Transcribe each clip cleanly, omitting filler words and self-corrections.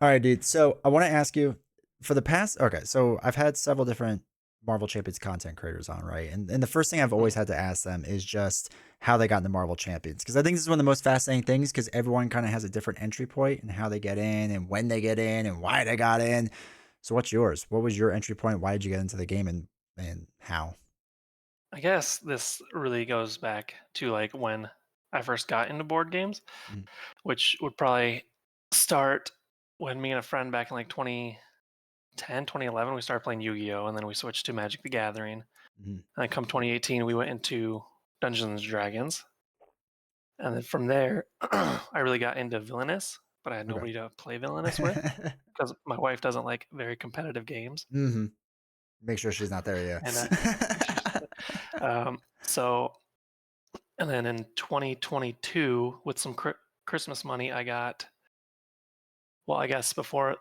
All right, dude. So I want to ask you for the past. Okay, so I've had several different Marvel Champions content creators on, right? And the first thing I've always Mhm. had to ask them is just how they got into Marvel Champions, because I think this is one of the most fascinating things because everyone kind of has a different entry point and how they get in and when they get in and why they got in. So what's yours? What was your entry point? Why did you get into the game and how? I guess this really goes back to like when I first got into board games, Mm-hmm. which would probably start when me and a friend back in like 2010, 2011, we started playing Yu-Gi-Oh! And then we switched to Magic the Gathering. Mm-hmm. And then come 2018, we went into Dungeons and Dragons. And then from there, I really got into Villainous, but I had Okay. nobody to play Villainous with because my wife doesn't like very competitive games. Mm-hmm. Make sure she's not there. And Yeah. so and then in 2022, with some Christmas money, I got well, I guess before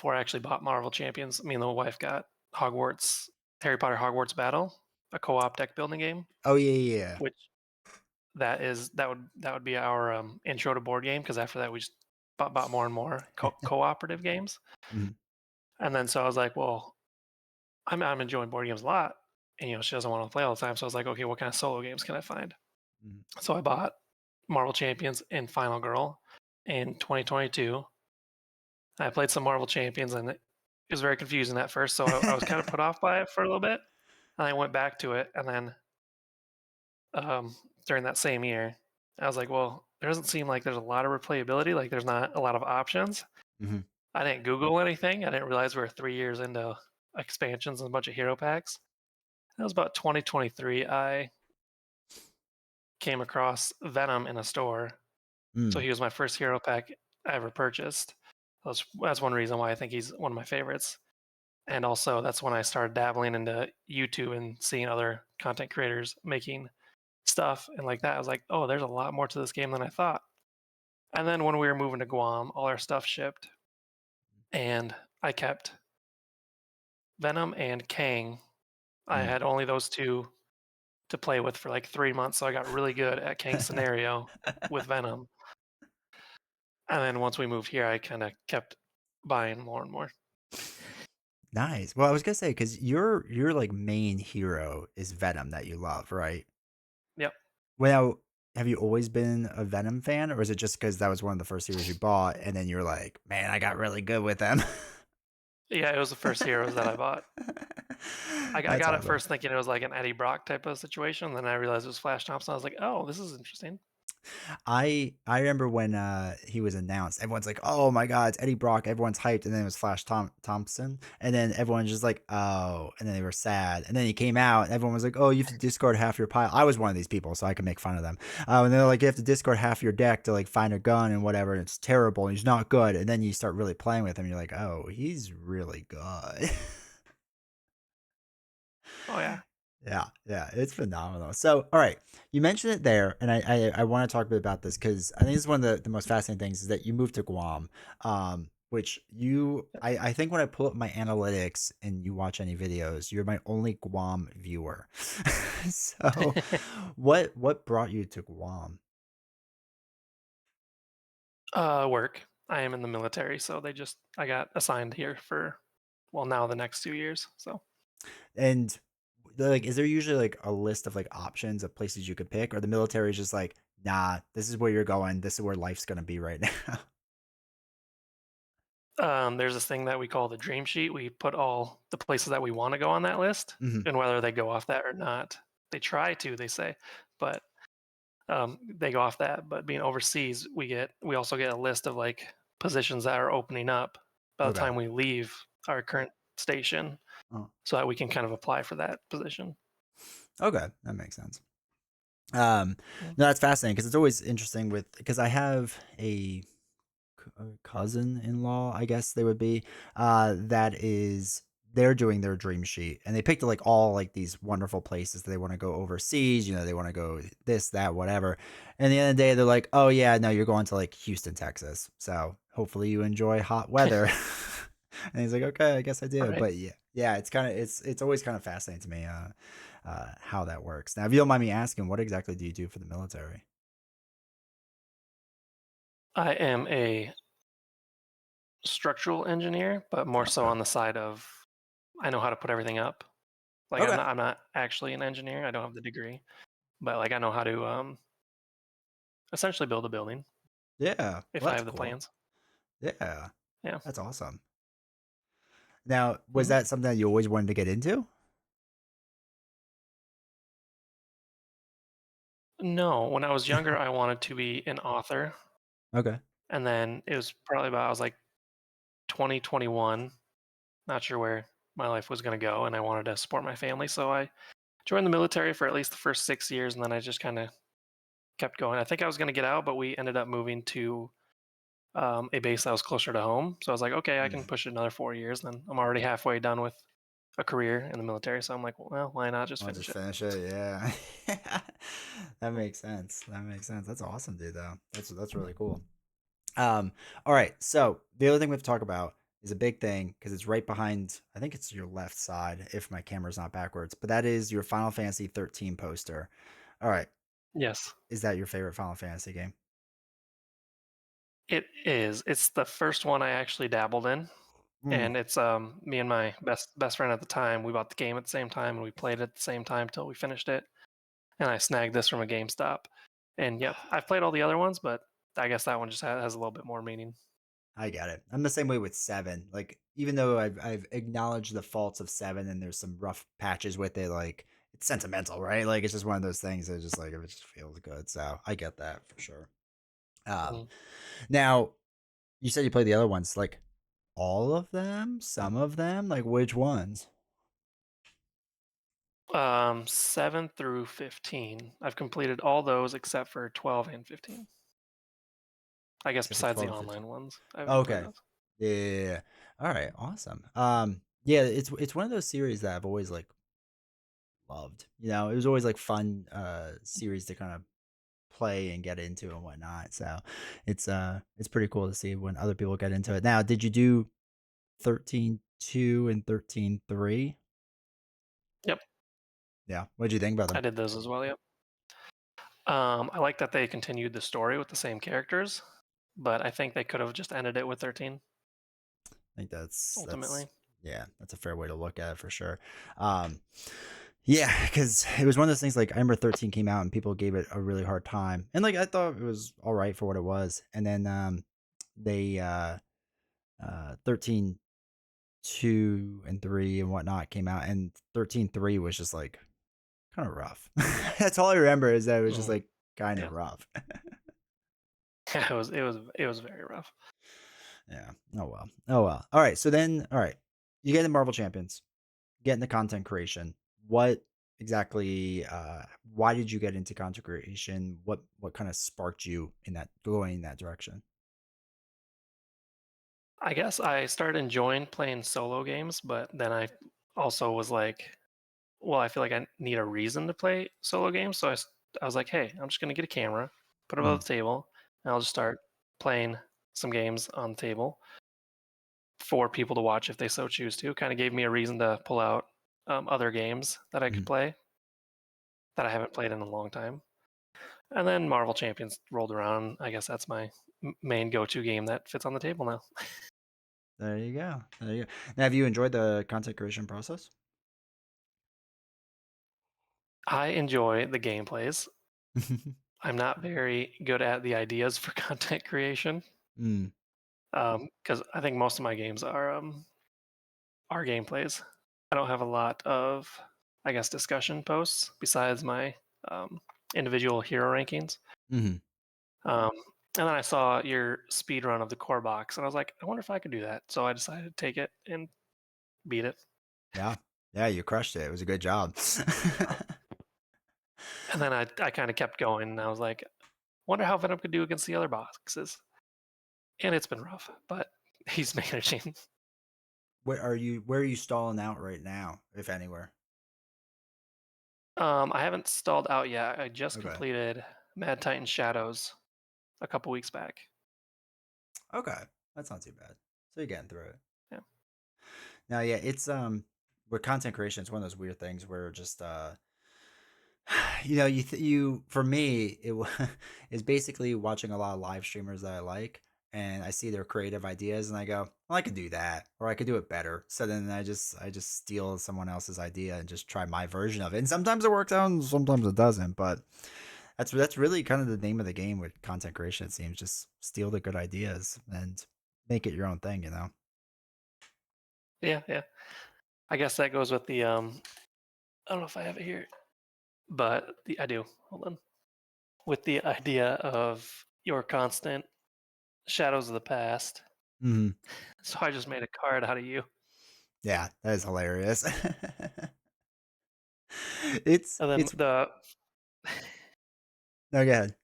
I actually bought Marvel Champions, me and the wife got Hogwarts Harry Potter Hogwarts Battle, a co-op deck building game, Oh yeah, yeah, yeah. which that would be our intro to board game because after that we just bought more and more cooperative games, Mhm. and then so I was like, well, I'm enjoying board games a lot, and she doesn't want to play all the time, so I was like, okay, what kind of solo games can I find? Mhm. So I bought Marvel Champions and Final Girl in 2022. I played some Marvel Champions and it was very confusing at first, so I was kind of put off by it for a little bit. And I went back to it, and then um, during that same year, I was like, well, there doesn't seem like there's a lot of replayability. Like there's not a lot of options. Mhm. I didn't Google anything. I didn't realize we were 3 years into expansions and a bunch of hero packs. That was about 2023. I came across Venom in a store. So Mm. he was my first hero pack I ever purchased. That's one reason why I think he's one of my favorites. And also, that's when I started dabbling into YouTube and seeing other content creators making stuff. And like that, I was like, oh, there's a lot more to this game than I thought. And then when we were moving to Guam, all our stuff shipped. And I kept Venom and Kang. I Mm. had only those two to play with for like 3 months. So I got really good at Kang's scenario with Venom. And then once we moved here, I kind of kept buying more and more. Nice. Well, I was gonna say because your like main hero is Venom that you love, right? Yep. Well, have you always been a Venom fan, or is it just because that was one of the first heroes you bought, and then you're like, man, I got really good with them? Yeah, it was the first heroes that I bought. I That's got it awesome. first thinking it was like an Eddie Brock type of situation. Then I realized it was Flash Thompson. I was like, oh, this is interesting. I remember when he was announced, everyone's like, "Oh my God, it's Eddie Brock!" Everyone's hyped, and then it was Thompson, and then everyone's just like, "Oh," and then they were sad, and then he came out, and everyone was like, "Oh, you have to discard half your pile." I was one of these people, so I can make fun of them. And they're like, "You have to discard half your deck to like find a gun and whatever, and it's terrible, and he's not good." And then you start really playing with him, and you're like, "Oh, he's really good." Oh yeah. Yeah, yeah, it's phenomenal. So, all right, you mentioned it there, and I want to talk a bit about this because I think it's one of the most fascinating things is that you moved to Guam, which I think when I pull up my analytics and you watch any videos, you're my only Guam viewer. So, what brought you to Guam? Work. I am in the military, so I got assigned here for well now the next 2 years. So And like, is there usually like a list of like options of places you could pick, or the military is just like, nah, this is where you're going, this is where life's gonna be right now? there's this thing that we call the dream sheet. We put all the places that we want to go on that list, Mhm. and whether they go off that or not, they try to. They say, but they go off that. But being overseas, we also get a list of like positions that are opening up by the Okay. time we leave our current station, Oh. so that we can kind of apply for that position. Okay, that makes sense. Um, Yeah. no, that's fascinating because it's always interesting with because I have a cousin-in-law, I guess they would be, that is they're doing their dream sheet and they picked like all like these wonderful places that they want to go overseas, they want to go this, that, whatever. And at the end of the day, they're like, oh yeah, no, you're going to like Houston, Texas. So hopefully you enjoy hot weather. And he's like, okay, I guess I do. Right. But yeah, yeah, it's always kind of fascinating to me, how that works. Now, if you don't mind me asking, what exactly do you do for the military? I am a structural engineer, but more so Okay. on the side of I know how to put everything up. Like Okay. I'm not actually an engineer. I don't have the degree, but like I know how to essentially build a building Yeah. if Well, I that's have the cool. plans. Yeah. Yeah. That's awesome. Now, was Mhm. that something that you always wanted to get into? No, when I was younger, I wanted to be an author, Okay. and then it was probably about I was like 2021, not sure where my life was going to go, and I wanted to support my family, so I joined the military for at least the first 6 years, and then I just kind of kept going. I think I was going to get out, but we ended up moving to a base that was closer to home. So I was like, okay, I can Mm. push it another 4 years. Then I'm already halfway done with a career in the military. So I'm like, well, why not just I'll finish just it? finish it. Yeah. That makes sense. That makes sense. That's awesome, dude, though. That's really cool. Um, all right. So the other thing we have to talk about is a big thing because it's right behind, I think it's your left side if my camera's not backwards, but that is your Final Fantasy 13 poster. All right. Yes, Is that your favorite Final Fantasy game? it is. It's the first one I actually dabbled in. Mm. And it's me and my best friend at the time. We bought the game at the same time and we played it at the same time till we finished it. And I snagged this from a GameStop. And yep, I've played all the other ones, but I guess that one just has a little bit more meaning. I get it. I'm the same way with seven. Like, even though I've acknowledged the faults of seven and there's some rough patches with it, like it's sentimental, right? Like it's just one of those things that just like it just feels good. So I get that for sure. Um, Mhm. now you said you played the other ones, like all of them, some of them, like which ones? 7 through 15. I've completed all those except for 12 and 15. I guess Except for besides the 12 and 15. online ones, I haven't played Okay. those. Yeah, yeah, yeah. All right, awesome. Yeah, it's one of those series that I've always like loved. You know, it was always like fun series to kind of play and get into and whatnot. So it's pretty cool to see when other people get into it. Now, did you do 13.2 and 13.3? Yep, Yeah. What did you think about I them? did those as well. Yep. I like that they continued the story with the same characters, but I think they could have just ended it with 13 I think that's ultimately. yeah, that's a fair way to look at it for sure. Um yeah, because it was one of those things like I remember 13 came out and people gave it a really hard time. And like I thought it was all right for what it was. And then they 13 2 and 3 and whatnot came out and 13.3 was just like kind of rough. That's all I remember is that it was just Mhm. like kind of Yeah, rough. it was very rough. Yeah. Oh well. Oh well. All right. So then, all right. You get the Marvel Champions, get into content creation. What exactly? Why did you get into content creation? What kind of sparked you in that going in that direction? I guess I started enjoying playing solo games, but then I also was like, well, I feel like I need a reason to play solo games. So I was like, hey, I'm just going to get a camera, put it above Mhm. the table, and I'll just start playing some games on the table for people to watch if they so choose to. Kind of gave me a reason to pull out other games that I could Mhm. play that I haven't played in a long time. And then Marvel Champions rolled around. I guess that's my main go to game that fits on the table now. There you go. There you go. Now, have you enjoyed the content creation process? I enjoy the gameplays. I'm not very good at the ideas for content creation Mm. because I think most of my games are gameplays. I don't have a lot of, I guess, discussion posts besides my um, individual hero rankings. Mhm. Um, and then I saw your speed run of the core box, and I was like, I wonder if I could do that. So I decided to take it and beat it. Yeah. Yeah, you crushed it. It was a good job. And then I kind of kept going, and I was like, wonder how Venom could do against the other boxes. And it's been rough, but he's managing. Where are you stalling out right now, if anywhere? I haven't stalled out yet. I just Okay. completed Mad Titan Shadows a couple weeks back. Okay. That's not too bad. So you're getting through it. Yeah. Now, yeah, it's with content creation, it's one of those weird things where just you for me is basically watching a lot of live streamers that I like and I see their creative ideas and I go, well, I could do that or I could do it better. So then I just steal someone else's idea and just try my version of it. And sometimes it works out and sometimes it doesn't, but that's really kind of the name of the game with content creation, it seems. Just steal the good ideas and make it your own thing, you know. Yeah, yeah. I guess that goes with the I don't know if I have it here, but the I do. Hold on. With the idea of your constant shadows of the past. Mhm. So I just made a card out of you. Yeah, that is hilarious. it's And then it's the no, go ahead.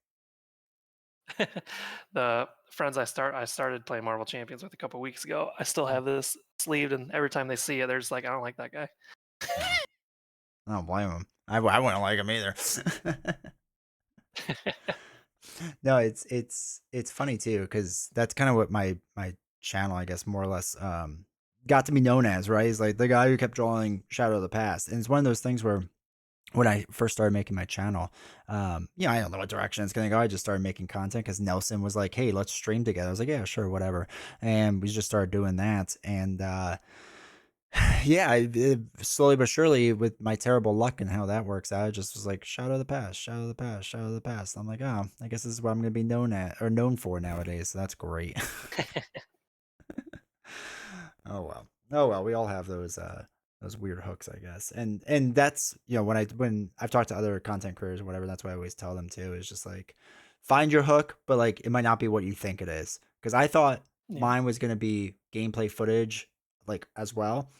the friends I started playing Marvel Champions with a couple weeks ago. I still Mm. have this sleeved, and every time they see it, they're just like, "I don't like that guy." Yeah, I don't blame him. I wouldn't like him either. No, it's funny too because that's kind of what my channel, I guess, more or less got to be known as, right? Is like the guy who kept drawing Shadow of the Past, and it's one of those things where when I first started making my channel, I don't know what direction it's gonna go. I just started making content because Nelson was like, "Hey, let's stream together." I was like, "Yeah, sure, whatever," and we just started doing that, and yeah, slowly but surely, with my terrible luck and how that works out, I just was like, "Shadow of the past, shadow of the past, shadow of the past." I'm like, "Oh, I guess this is what I'm gonna be known at or known for nowadays." So that's great. Oh well. Oh well. We all have those weird hooks, I guess. And that's when I've talked to other content creators or whatever, that's what I always tell them too. Is just like find your hook, but like it might not be what you think it is. Because I thought Yeah, mine was gonna be gameplay footage, like as well.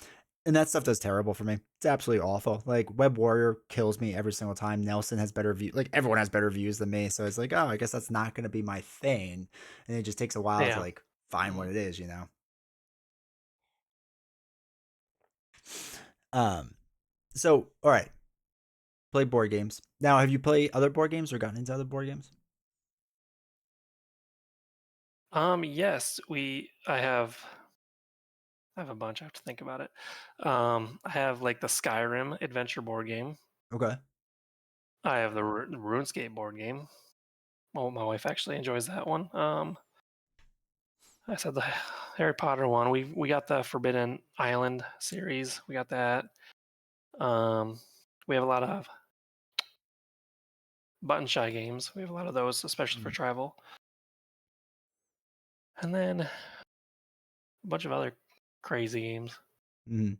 And that stuff does terrible for me. It's absolutely awful. Like Web Warrior kills me every single time. Nelson has better view. Like everyone has better views than me. So it's like, oh, I guess that's not gonna be my thing. And it just takes a while to yeah. like find what Mhm. it is, you know. Um, so all right, play board games. Now, have you played other board games or gotten into other board games? Yes, I have a bunch. I have to think about it. I have like the Skyrim adventure board game. Okay. I have the RuneScape board game. Well, my wife actually enjoys that one. I said the Harry Potter one. We got the Forbidden Island series. We got that. Um, we have a lot of button shy games. We have a lot of those, especially for travel. And then a bunch of other crazy games. Mm-hmm.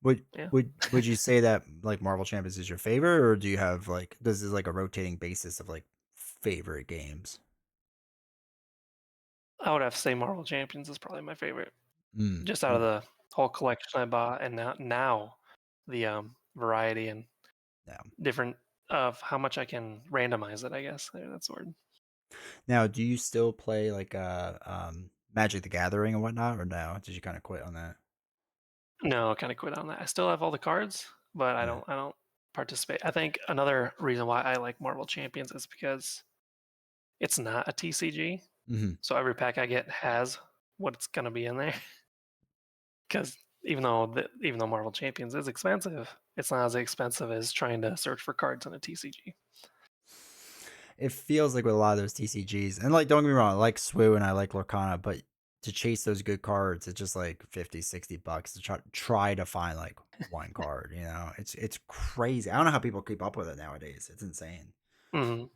Would Yeah. would you say that like Marvel Champions is your favorite, or do you have like this is like a rotating basis of like favorite games? I would have to say Marvel Champions is probably my favorite. Mm. Just out of the whole collection I bought, and now the variety and Yeah. different of how much I can randomize it. I guess that's the word. Now, do you still play like Magic the Gathering and whatnot, or no? Did you kind of quit on that? No, I kind of quit on that. I still have all the cards, but I Yeah. don't. I don't participate. I think another reason why I like Marvel Champions is because it's not a TCG, Hmm. so every pack I get has what's gonna be in there. Because even though Marvel Champions is expensive, it's not as expensive as trying to search for cards in a TCG. It feels like with a lot of those TCGs, and like don't get me wrong, I like Swoo and I like Lorcana, but to chase those good cards, it's just like 50, $60 to try to find like one card, you know? It's crazy. I don't know how people keep up with it nowadays. It's insane. Mhm.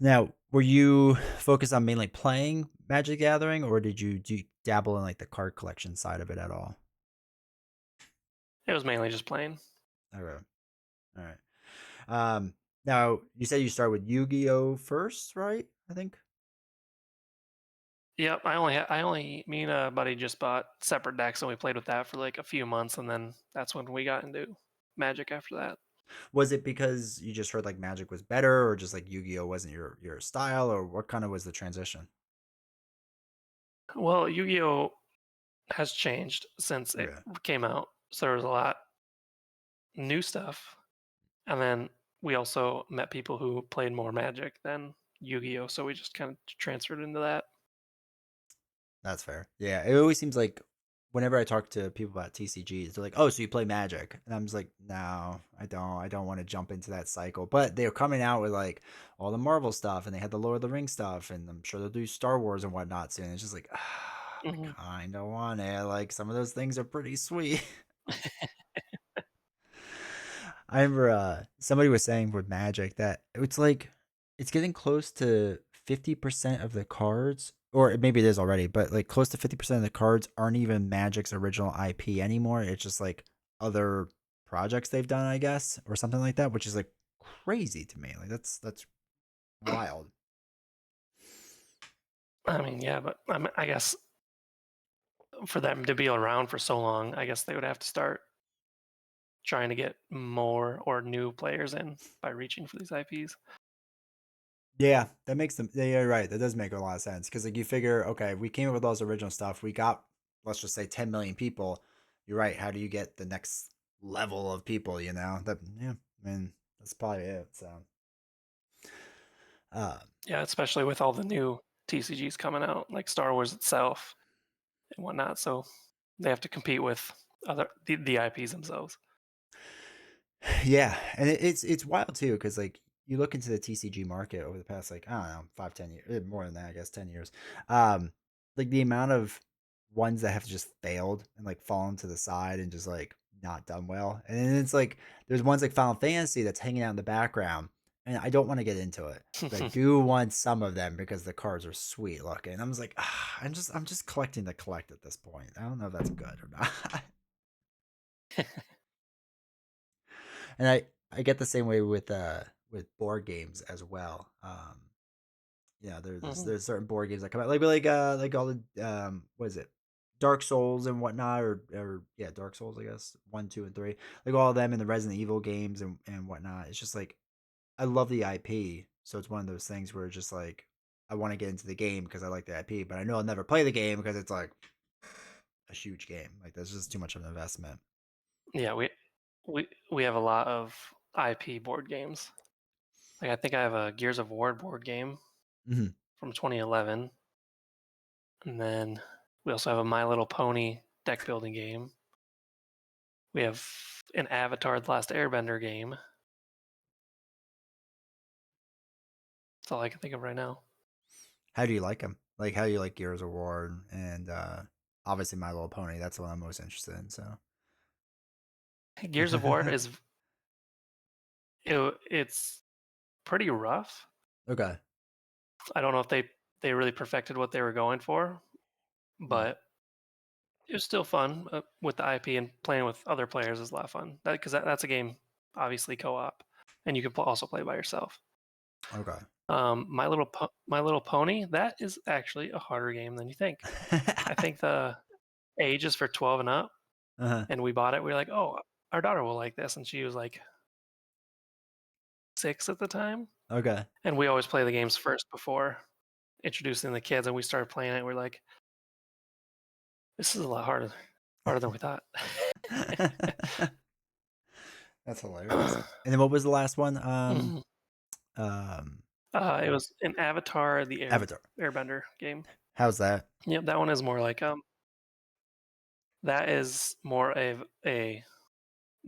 Now, were you focused on mainly playing Magic Gathering, or did you do you dabble in like the card collection side of it at all? It was mainly just playing. Okay. All right. Now you said you started with Yu-Gi-Oh first, right? I think. Yep, me and a buddy just bought separate decks and we played with that for like a few months, and then that's when we got into Magic after that. Was it because you just heard like Magic was better, or just like Yu-Gi-Oh wasn't your style, or what kind of was the transition? Well, Yu-Gi-Oh has changed since it Okay, came out, so there was a lot new stuff, and then we also met people who played more Magic than Yu-Gi-Oh, so we just kind of transferred into that. that's fair. Yeah, it always seems like whenever I talk to people about TCGs, they're like, "Oh, so you play Magic?" And I'm just like, "No, I don't. I don't want to jump into that cycle." But they're coming out with like all the Marvel stuff, and they had the Lord of the Rings stuff, and I'm sure they'll do Star Wars and whatnot soon. It's just like, I Mhm. kind of want it. Like some of those things are pretty sweet. I remember somebody was saying with Magic that it's like it's getting close to 50% of the cards, or maybe it is already, but like close to 50% of the cards aren't even Magic's original IP anymore. It's just like other projects they've done, I guess, or something like that, which is like crazy to me. Like that's wild. I mean, yeah, but I guess for them to be around for so long, I guess they would have to start trying to get more or new players in by reaching for these IPs. Yeah, that makes them. Yeah, you're right. That does make a lot of sense because like you figure, okay, we came up with all this original stuff. We got, let's just say, 10 million people. You're right. How do you get the next level of people? You know that. Yeah, I mean that's probably it. So, uh, Yeah, especially with all the new TCGs coming out, like Star Wars itself and whatnot. So they have to compete with the IPs themselves. yeah, and it's wild too because like you look into the TCG market over the past like I don't know 5 10 years more than that I guess 10 years, um, like the amount of ones that have just failed and like fallen to the side and just like not done well, and then it's like there's ones like Final Fantasy that's hanging out in the background, and I don't want to get into it, but I do want some of them because the cards are sweet looking. I'm just like I'm just collecting to collect at this point. I don't know if that's good or not. And I get the same way with board games as well. Yeah, Mhm. there's certain board games that come out like all the what is it, Dark Souls and whatnot, or yeah, Dark Souls, I guess 1, 2, and 3, like all of them, and the Resident Evil games and whatnot. It's just like I love the IP, so it's one of those things where it's just like I want to get into the game because I like the IP, but I know I'll never play the game because it's like a huge game. Like there's just too much of an investment. Yeah, we have a lot of IP board games. Like I think I have a Gears of War board game Hmm. from 2011, and then we also have a My Little Pony deck building game. We have an Avatar: The Last Airbender game. That's all I can think of right now. How do you like them? Like, how do you like Gears of War and obviously My Little Pony? That's the one I'm most interested in. So, Gears of War is it's pretty rough. okay. I don't know if they really perfected what they were going for, Mm, but it was still fun with the IP, and playing with other players is a lot of fun. That's a game, obviously co-op, and you can also play by yourself. okay. My Little Pony, that is actually a harder game than you think. I think the age is for 12 and up, Uh-huh. and we bought it. We were like, oh, our daughter will like this, and she was like 6 at the time, Okay. and we always play the games first before introducing the kids, and we started playing it. We're like, this is a lot harder than we thought. That's hilarious. And then what was the last one? Mhm. Um, It was an Avatar: The Avatar. Airbender game. How's that? Yep, that one is more like that is more of a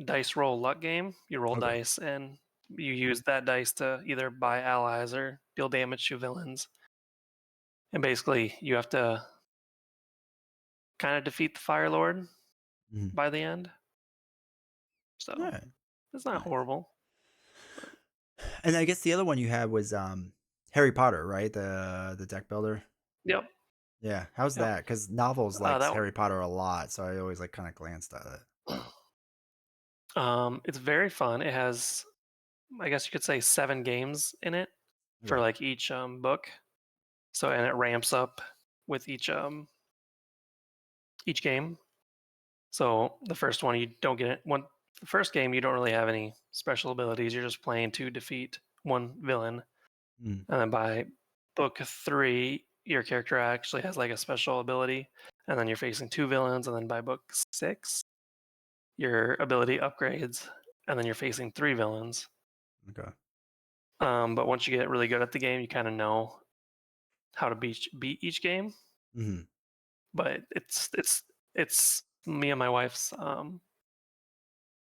dice roll luck game. You roll Okay. dice and you use that dice to either buy allies or deal damage to villains. And basically, you have to kind of defeat the Fire Lord Mhm. by the end. All So right. it's not Nice. horrible. But And I guess the other one you had was Harry Potter, right? The deck builder. yep, Yeah. How's yep. that? Because novels likes That Harry Potter a lot, so I always like kind of glanced at it. one, it's very fun. It has, I guess you could say, 7 games in it for Okay. like each book. So and it ramps up with each game. So the first one you don't get it. The first game you don't really have any special abilities. You're just playing to defeat one villain, Mm, and then by book 3, your character actually has like a special ability, and then you're facing 2 villains. And then by book 6, your ability upgrades, and then you're facing 3 villains. okay. But once you get really good at the game, you kind of know how to beat each game. Hmm. But It's me and my wife's,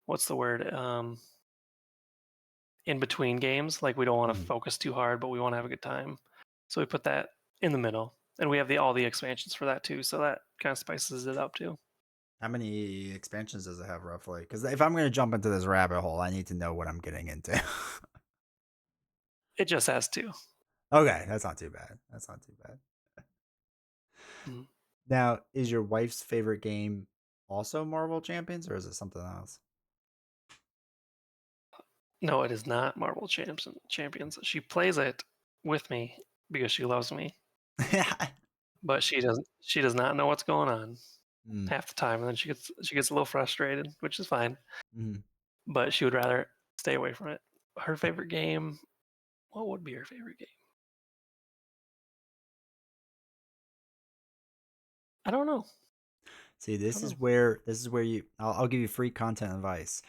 what's the word? In between games. Like we don't want to Mhm. focus too hard, but we want to have a good time. So we put that in the middle. And we have the all the expansions for that too. So that kind of spices it up too. How many expansions does it have roughly? Because if I'm gonna jump into this rabbit hole, I need to know what I'm getting into. It just has two. Okay, that's not too bad. That's not too bad. Mhm. Now, is your wife's favorite game also Marvel Champions, or is it something else? No, it is not Marvel Champions. She plays it with me because she loves me, but she does not know what's going on Mm, half the time, and then she gets a little frustrated, which is fine. mhm. But she would rather stay away from it. Her favorite game, what would be her favorite game? I don't know. See, I don't know. this is where you. I'll give you free content advice.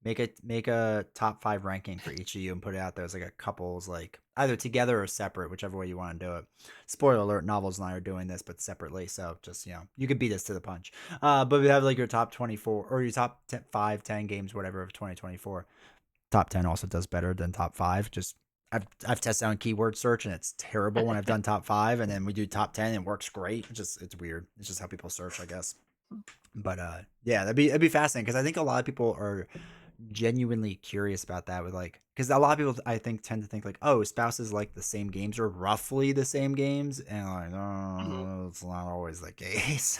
Make a top 5 ranking for each of you and put it out there as like a couples, like either together or separate, whichever way you want to do it. Spoiler alert: Novels and I are doing this, but separately. So just you could beat us to the punch. But we have like your top 24 or your top 10, 5, 10 games, whatever of 2024. Top 10 also does better than top 5. Just I've tested on keyword search and it's terrible when I've done top 5 and then we do top 10 and it works great. It's weird. It's just how people search, I guess. But yeah, that'd be fascinating because I think a lot of people are genuinely curious about that with like because a lot of people I think tend to think like, oh, spouses like the same games or roughly the same games, and like, Mhm. oh, it's not always the case.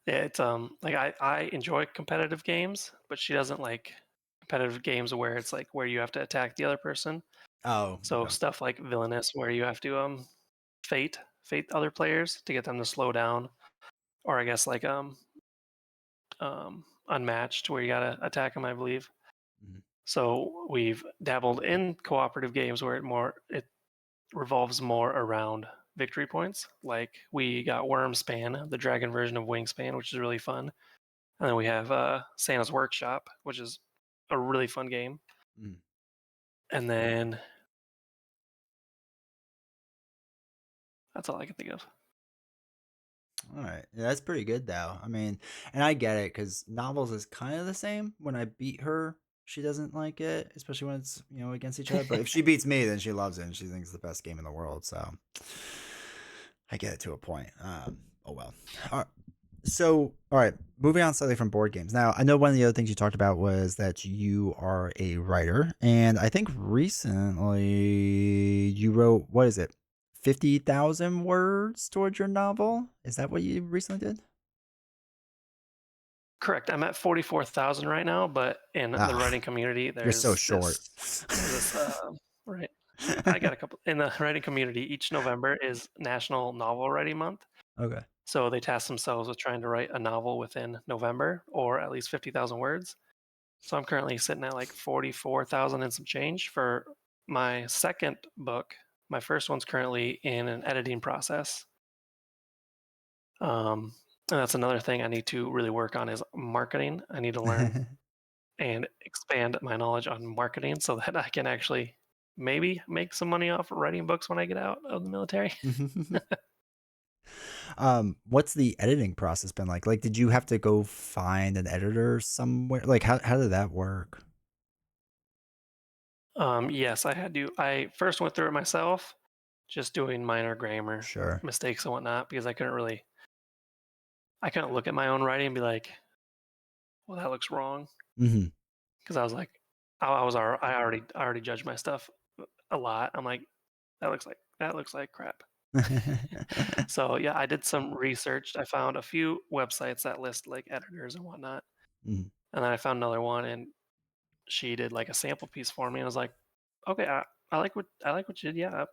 Yeah, it's like I enjoy competitive games, but she doesn't like competitive games where it's like where you have to attack the other person. Oh, So okay. stuff like Villainous where you have to fate other players to get them to slow down, or I guess like Unmatched where you gotta attack them, I believe. Mhm. So we've dabbled in cooperative games where it revolves more around victory points. Like we got Wormspan, the dragon version of Wingspan, which is really fun. And then we have Santa's Workshop, which is a really fun game. Mhm. And then that's all I can think of. All right. Yeah, that's pretty good though. I mean, and I get it because novels is kind of the same. When I beat her, she doesn't like it, especially when it's against each other. But if she beats me, then she loves it and she thinks it's the best game in the world. So I get it to a point. Oh well. All right. So, all right, moving on slightly from board games. Now, I know one of the other things you talked about was that you are a writer, and I think recently you wrote, what is it, 50,000 words towards your novel? Is that what you recently did? Correct. I'm at 44,000 right now, but in the Ah, writing community, you're so short. there's this right. I got a couple in the writing community. Each November is National Novel Writing Month, Okay. so they task themselves with trying to write a novel within November or at least 50,000 words. So I'm currently sitting at like 44,000 and some change for my second book. My first one's currently in an editing process. And that's another thing I need to really work on is marketing. I need to learn and expand my knowledge on marketing so that I can actually maybe make some money off of writing books when I get out of the military. What's the editing process been like? Like, did you have to go find an editor somewhere? Like, how did that work? Yes, I had to. I first went through it myself, just doing minor grammar Sure. mistakes and whatnot because I couldn't look at my own writing and be like, well, that looks wrong. Hmm. Because I was like, I already judged my stuff a lot. I'm like, that looks like crap. So yeah, I did some research. I found a few websites that list like editors and whatnot, Mhm. and then I found another one, and she did like a sample piece for me. And I was like, okay, I like what you did. Yeah,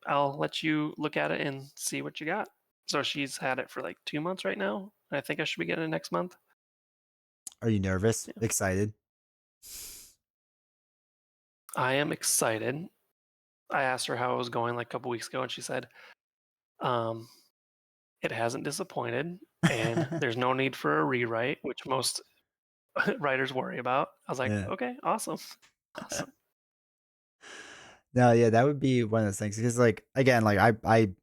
I'll let you look at it and see what you got. So she's had it for like 2 months right now. And I think I should be getting it next month. Are you nervous? Yeah. Excited? I am excited. I asked her how it was going like a couple weeks ago, and she said, um, "It hasn't disappointed, and there's no need for a rewrite," which most writers worry about. I was like, Yeah. "Okay, awesome, awesome." No, yeah, that would be one of those things because, like, again, like I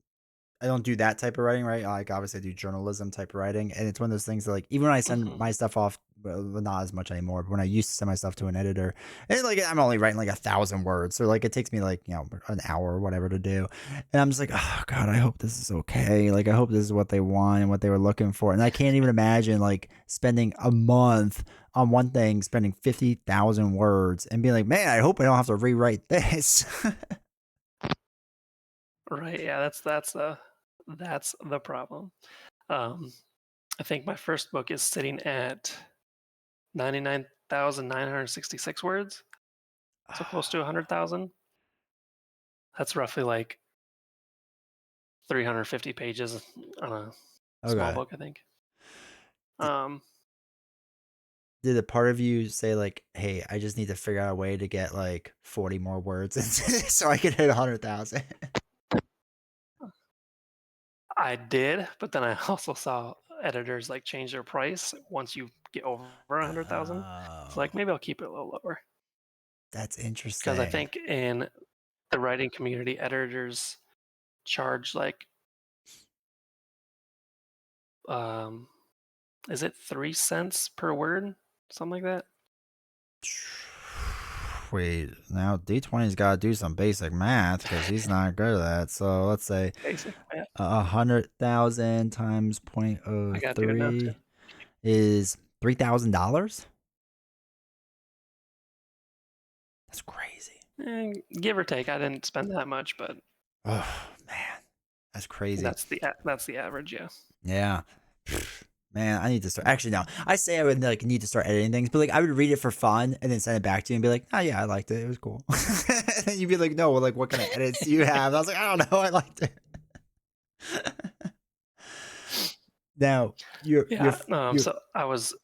I don't do that type of writing, right? Like, obviously, I do journalism type of writing, and it's one of those things that, like, even when I send Mhm. my stuff off, well, not as much anymore, but when I used to send my stuff to an editor, and, like, I'm only writing, like, 1,000 words, so, like, it takes me, like, an hour or whatever to do, and I'm just like, "Oh god, I hope this is okay." Like, I hope this is what they want and what they were looking for, and I can't even imagine, like, spending a month on one thing, spending 50,000 words, and being like, "Man, I hope I don't have to rewrite this." Right, yeah, that's the problem. Um, I think my first book is sitting at 99,966 words, so close to 100,000. That's roughly like 350 pages on a small Okay. book, I think. Um, Did a part of you say like, "Hey, I just need to figure out a way to get like 40 more words into this so I can hit 100,000?" I did, but then I also saw editors like change their price once you get over 100,000. So like Oh, maybe I'll keep it a little lower that's because I interesting. think in the writing community, editors charge like um, is it 3 cents per word, something like that? Wait, now D20's gotta do some basic math because he's not good at that. So let's say Basic math. 100,000 times I gotta do it now too. 0.03 is $3,000. That's crazy. Give or take. I didn't spend that much, but Oh man, that's crazy. that's the average. Yeah. Yeah. Man, I need to start. Actually, no. I say I would like need to start editing things, but like I would read it for fun and then send it back to you and be like, "Oh yeah, I liked it. It was cool." And then you'd be like, "No, well, like what kind of edits do you have?" And I was like, "I don't know. I liked it." Now, Yeah. your So I was.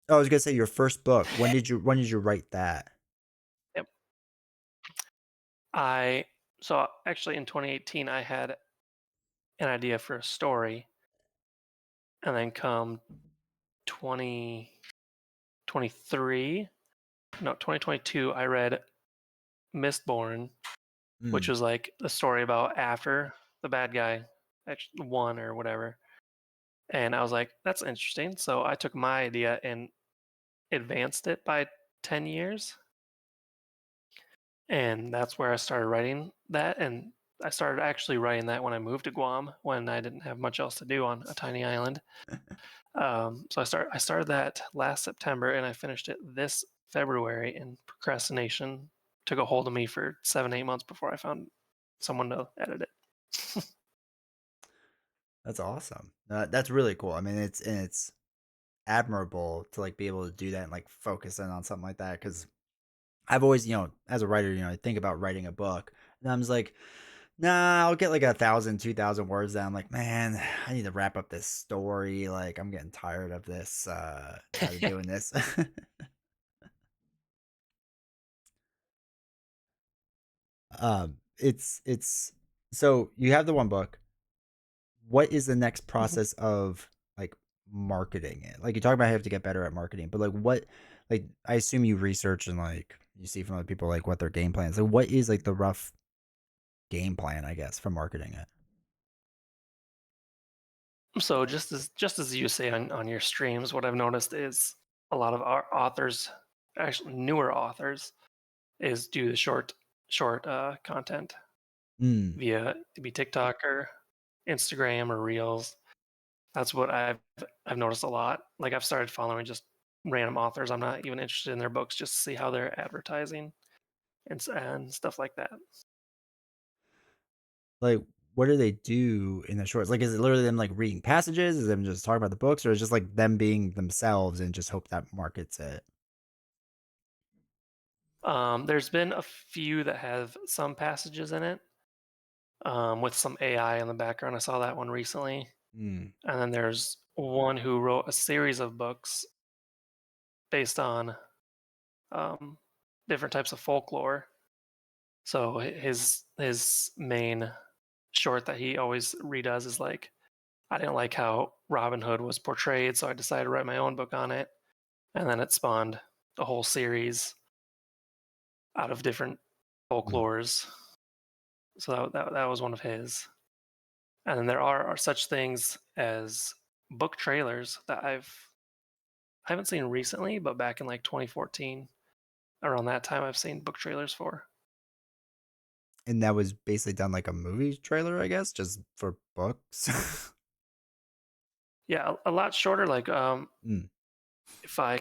I was gonna say your first book. When did you write that? Yep. I so actually in 2018 I had an idea for a story, and then come 2023, no 2022, I read Mistborn, which Mm, was like a story about after the bad guy actually won or whatever. And I was like, that's interesting. So I took my idea and advanced it by 10 years. And that's where I started writing that. And I started actually writing that when I moved to Guam when I didn't have much else to do on a tiny island. So I started that last September and I finished it this February. And procrastination took a hold of me for 7 8 months before I found someone to edit it. that's awesome. That's really cool. I mean, it's admirable to like be able to do that and like focus in on something like that because I've always, as a writer, I think about writing a book, and I'm just like, nah, I'll get like 1,000, 2,000 words down. I'm like, man, I need to wrap up this story. Like, I'm getting tired of this, tired of doing this. It's so you have the one book. What is the next Mhm. process of like marketing it? Like you talk about how you have to get better at marketing, but like what, like I assume you research and like you see from other people like what their game plans. Like, what is like the rough game plan, I guess, for marketing it? So just as you say on your streams, what I've noticed is a lot of our authors, actually newer authors, is do the short content Mm. via be TikTok or Instagram or Reels. That's what I've noticed a lot. Like I've started following just random authors. I'm not even interested in their books, just to see how they're advertising and stuff like that. Like, what do they do in the shorts? Like, is it literally them like reading passages? Is it them just talking about the books, or is it just like them being themselves and just hope that markets it? There's been a few that have some passages in it with some AI in the background. I saw that one recently. Mm. And then there's one who wrote a series of books based on um, different types of folklore. So his main short that he always redoes is like, I didn't like how Robin Hood was portrayed, so I decided to write my own book on it. And then it spawned a whole series out of different Mm. folklores. So that was one of his. And then there are such things as book trailers that I haven't seen recently, but back in like 2014, around that time, I've seen book trailers for. And that was basically done like a movie trailer, I guess, just for books. Yeah, a lot shorter. Like Mm. if I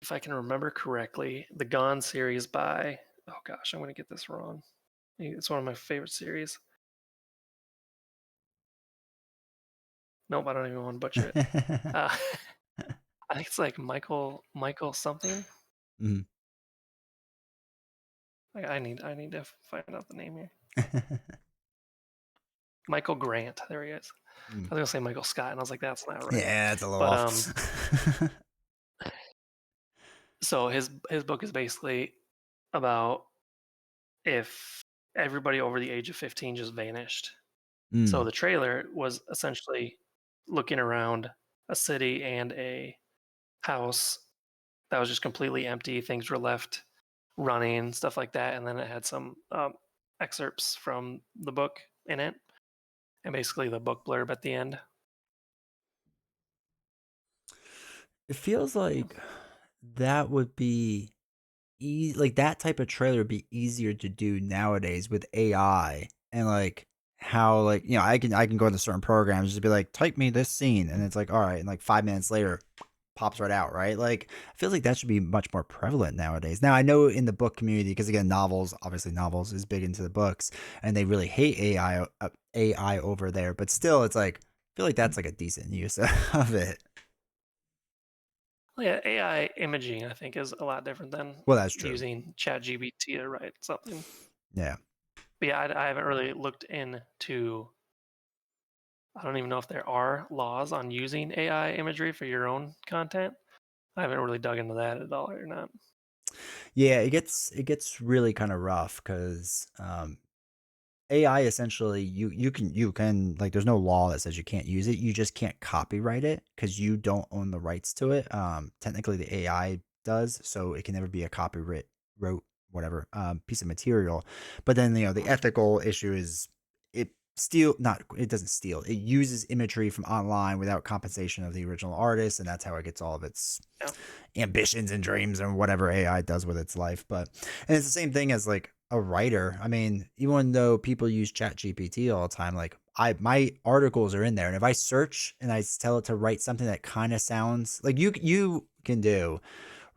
if I can remember correctly, the Gone series by, oh gosh, I'm gonna get this wrong. It's one of my favorite series. Nope, I don't even want to butcher it. Uh, I think it's like Michael something. Mhm. I need to find out the name here. Michael Grant. There he is. Mm. I was gonna say Michael Scott, and I was like, that's not right. Yeah, it's a little But off. so his book is basically about if everybody over the age of 15 just vanished. So Mm. the trailer was essentially looking around a city and a house that was just completely empty. Things were left running, stuff like that, and then it had some excerpts from the book in it, and basically the book blurb at the end. It feels like that would be like that type of trailer would be easier to do nowadays with AI and like how like I can go into certain programs just be like type me this scene and it's like all right and like 5 minutes later pops right out, right? Like I feel like that should be much more prevalent nowadays. Now I know in the book community because again novels, obviously novels is big into the books and they really hate AI over there, but still it's like I feel like that's like a decent use of it. Well, yeah, AI imaging I think is a lot different than Well, that's true. using ChatGPT to write something. Yeah. But yeah, I haven't really looked into. I don't even know if there are laws on using AI imagery for your own content. I haven't really dug into that at all or not. Yeah, it gets really kind of rough because AI essentially you can like there's no law that says you can't use it. You just can't copyright it because you don't own the rights to it. Technically the AI does, so it can never be a copyright wrote whatever piece of material. But then the ethical issue is it doesn't steal. It uses imagery from online without compensation of the original artist, and that's how it gets all of its Yeah. ambitions and dreams and whatever AI does with its life. But and it's the same thing as like a writer. I mean, even though people use Chat GPT all the time, like my articles are in there, and if I search and I tell it to write something that kind of sounds like you can do,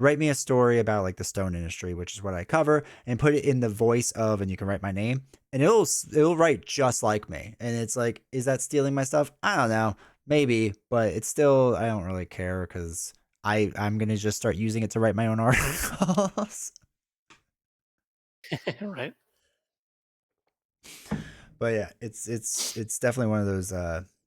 write me a story about like the stone industry, which is what I cover, and put it in the voice of, and you can write my name, and it'll write just like me. And it's like, is that stealing my stuff? I don't know, maybe, but it's still I don't really care because I'm gonna just start using it to write my own articles. Right. But yeah, it's definitely one of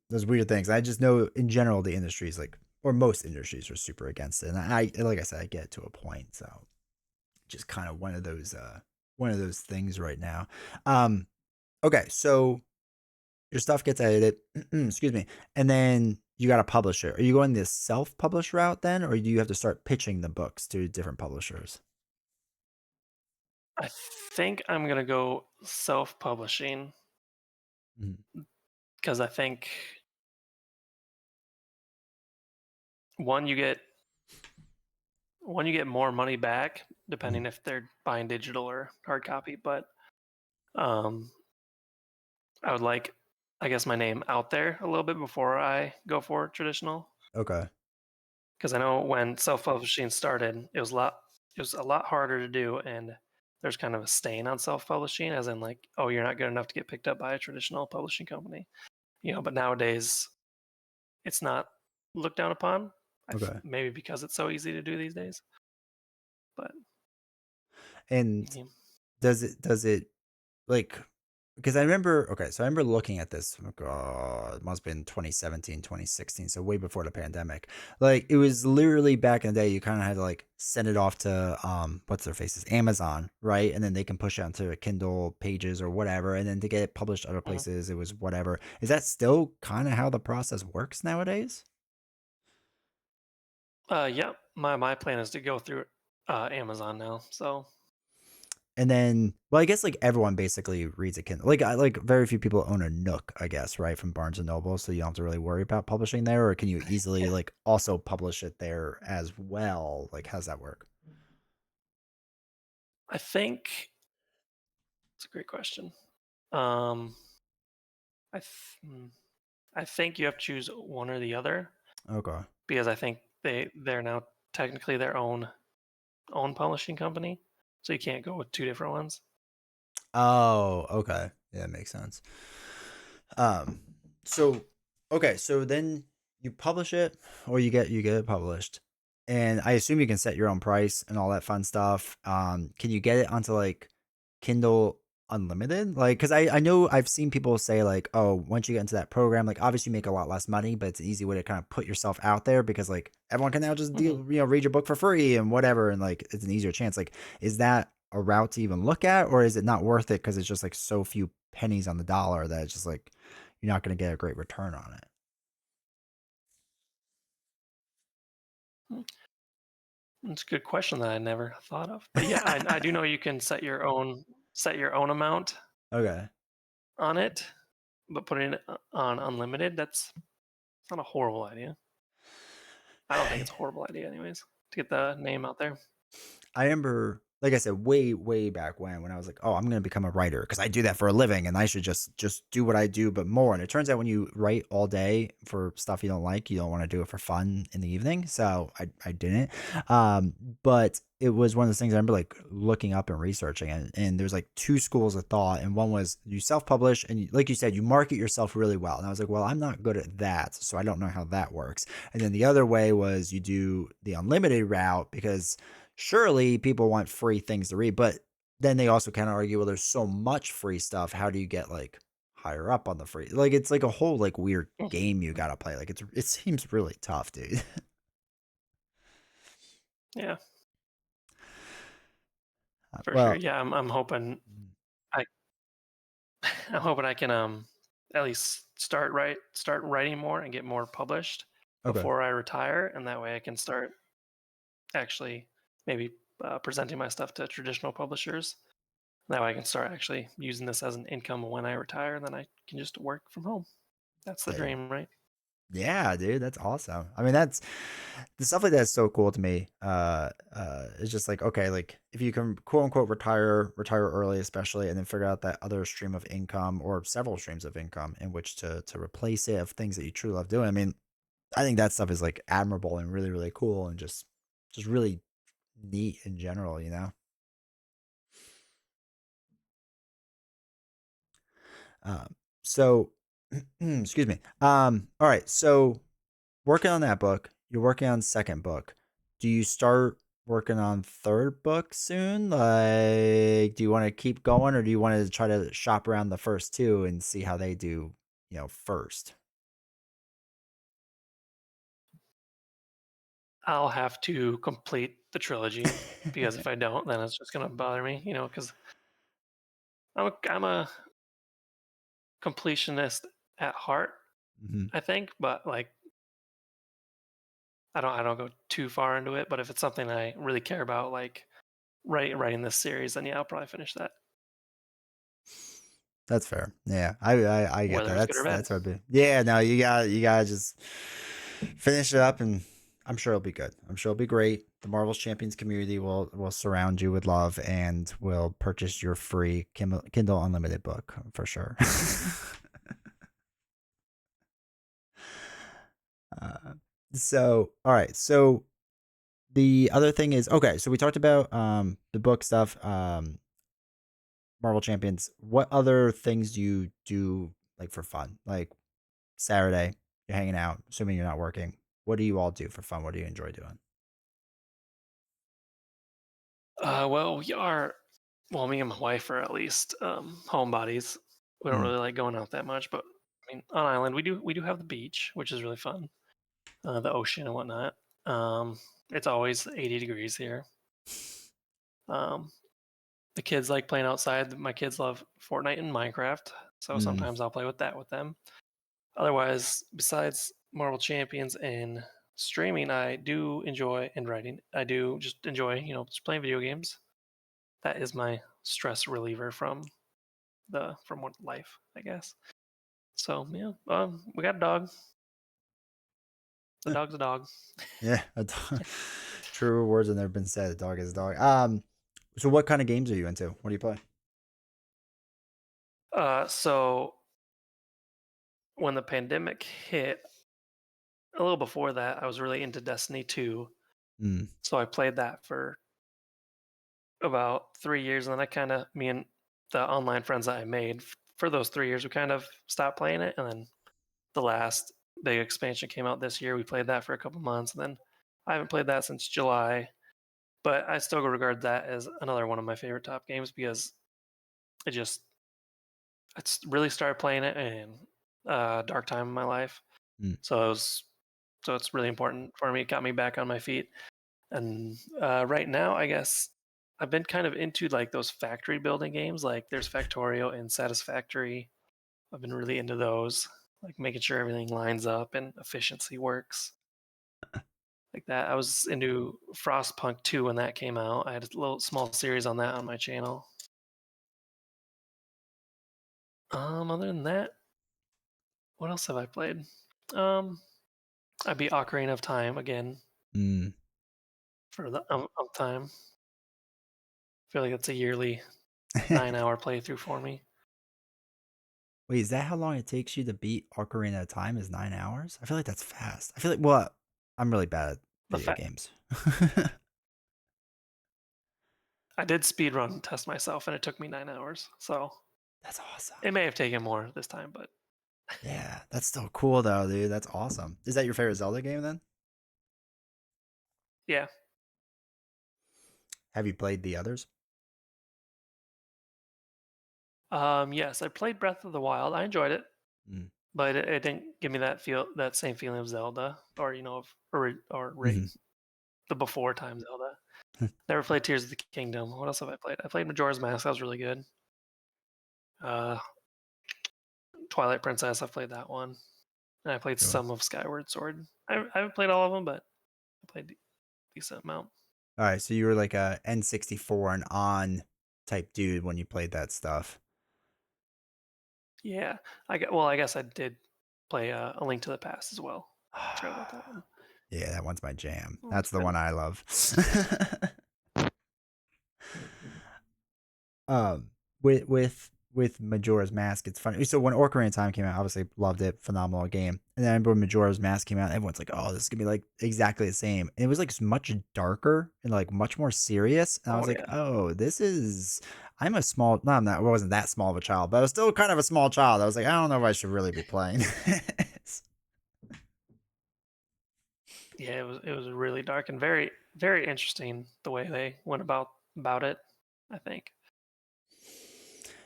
those weird things. I just know in general the industries like or most industries are super against it, and I like I said I get it to a point. So just kind of one of those things right now. Um, okay, so your stuff gets edited, excuse me, and then you got to publish it. Are you going this self-publish route then, or do you have to start pitching the books to different publishers? I think I'm gonna go self-publishing Mhm. because I think one you get one you get more money back Mhm. depending if they're buying digital or hard copy. But um, I would like, I guess, my name out there a little bit before I go for traditional. Okay. Because I know when self-publishing started, it was a lot harder to do, and there's kind of a stain on self-publishing, as in like, oh, you're not good enough to get picked up by a traditional publishing company, you know. But nowadays, it's not looked down upon. Okay. Maybe because it's so easy to do these days. But And yeah, does it like because I remember okay, so I remember looking at this, oh god, it must have been 2017, 2016, so way before the pandemic. Like it was literally back in the day, you kind of had to like send it off to what's their faces, Amazon, right? And then they can push it onto Kindle pages or whatever, and then to get it published other mhm. places, it was whatever. Is that still kind of how the process works nowadays? Yeah. My plan is to go through Amazon now. So And then, well, I guess like everyone basically reads a Kindle. Like, like very few people own a Nook, I guess, right, from Barnes and Noble, so you don't have to really worry about publishing there. Or can you easily Yeah, like also publish it there as well? Like, how's that work? I think it's a great question. Um, I th- hmm, I think you have to choose one or the other Okay. because I think they're now technically their own publishing company, so you can't go with two different ones. Oh, okay. Yeah, makes sense. Um, so okay, so then you publish it or you get it published. And I assume you can set your own price and all that fun stuff. Can you get it onto like Kindle Unlimited? Like, cause I know I've seen people say like, oh, once you get into that program, like obviously you make a lot less money, but it's an easy way to kind of put yourself out there because like everyone can now just Mhm. read your book for free and whatever. And like, it's an easier chance. Like, is that a route to even look at, or is it not worth it? Cause it's just like so few pennies on the dollar that it's just like, you're not going to get a great return on it. That's a good question that I never thought of. But yeah, I do know you can set your own amount Okay. on it, but putting it on unlimited, that's not a horrible idea. I don't think it's a horrible idea anyways, to get the name out there. I remember, like I said, way back when I was like, oh, I'm gonna become a writer because I do that for a living, and I should just do what I do, but more. And it turns out when you write all day for stuff you don't like, you don't want to do it for fun in the evening. So I didn't. But it was one of those things I remember like looking up and researching, and there's like two schools of thought, and one was you self publish, and like you said, you market yourself really well. And I was like, well, I'm not good at that, so I don't know how that works. And then the other way was you do the unlimited route because surely people want free things to read, but then they also kind of argue, well, there's so much free stuff. How do you get like higher up on the free? Like it's like a whole like weird Mhm. game you gotta play. Like it seems really tough, dude. Yeah, for sure. Well, Yeah, I'm hoping I I'm hoping I can at least start writing more and get more published okay, before I retire, and that way I can start actually maybe presenting my stuff to traditional publishers. That way I can start actually using this as an income when I retire, and then I can just work from home. That's the hey, dream, right? yeah, dude, that's awesome. I mean, that's the stuff like that's so cool to me. It's just like okay, like if you can quote unquote retire early, especially, and then figure out that other stream of income or several streams of income in which to replace it of things that you truly love doing. I mean, I think that stuff is like admirable and really cool and just really neat in general, you know. So excuse me. All right. So working on that book, you're working on second book. Do you start working on third book soon? Like, do you want to keep going, or do you want to try to shop around the first two and see how they do? You know, first. I'll have to complete the trilogy because if I don't, then it's just gonna bother me, because I'm a completionist at heart, Mhm. I think, but like I don't go too far into it. But if it's something I really care about, like writing this series, then yeah, I'll probably finish that, That's fair. Yeah, I get that. whether it's good or bad. That's what I'd be. Yeah, no, you gotta just finish it up, and I'm sure it'll be good. I'm sure it'll be great. The Marvel's Champions community will surround you with love and will purchase your free Kindle Unlimited book for sure. uh, so, all right. So the other thing is okay. So we talked about the book stuff. Marvel Champions. What other things do you do like for fun? Like Saturday, you're hanging out, assuming you're not working. What do you all do for fun? What do you enjoy doing? Well, me and my wife are at least homebodies. We don't Mm, really like going out that much, but I mean, on island we do have the beach, which is really fun, the ocean and whatnot. It's always 80 degrees here. Um, the kids like playing outside. My kids love Fortnite and Minecraft, so mm. sometimes I'll play with that with them. Otherwise, besides Marvel Champions and streaming, I do enjoy and writing. I do just enjoy, just playing video games. That is my stress reliever from what life, I guess. So yeah, we got a dog. The Yeah, dog's a dog. yeah. Truer words have never been said. A dog is a dog. So what kind of games are you into? What do you play? So when the pandemic hit, a little before that, I was really into Destiny 2. Mm, So I played that for about 3 years, and then me and the online friends that I made for those 3 years, we kind of stopped playing it. And then the last big expansion came out this year. We played that for a couple months, and then I haven't played that since July. But I still regard that as another one of my favorite top games because it just really started playing it in a dark time in my life. mm, So it's really important for me. It got me back on my feet. And right now, I guess I've been kind of into like those factory building games. Like there's Factorio and Satisfactory. I've been really into those, like making sure everything lines up and efficiency works like that. I was into Frostpunk 2 when that came out. I had a little small series on that on my channel. Other than that, what else have I played? Um, I beat Ocarina of Time again mm. for the time. I feel like it's a yearly 9 hour playthrough for me. Wait, is that how long it takes you to beat Ocarina of Time? Is 9 hours? I feel like that's fast. I feel like well, I'm really bad at The video fact games. I did speedrun test myself, and it took me 9 hours. So That's awesome. it may have taken more this time, but Yeah, that's still cool though, dude. That's awesome. Is that your favorite Zelda game then? yeah. Have you played the others? Yes, I played Breath of the Wild. I enjoyed it, Mm. but it didn't give me that same feeling of Zelda, or Hmm. the before time Zelda. Never played Tears of the Kingdom. What else have I played? I played Majora's Mask. That was really good. Uh, Twilight Princess. I've played that one, and I played Sure. some of Skyward Sword. I haven't played all of them, but I played a decent amount. All right, so you were like a N64 and on type dude when you played that stuff. Yeah, I guess I did play A Link to the Past as well. Forgot about that one. Yeah, that one's my jam. That one's That's the good. one I love. um, with Majora's Mask, it's funny. So when Ocarina of Time came out, obviously loved it, phenomenal game. And then when Majora's Mask came out, everyone's like, "Oh, this is gonna be like exactly the same." And it was like much darker and like much more serious. And I was Oh like, yeah, "Oh, this is." I'm a small. No, I'm not. I wasn't that small of a child, but I was still kind of a small child. I was like, I don't know if I should really be playing this. yeah. It was really dark and very very interesting the way they went about it. I think.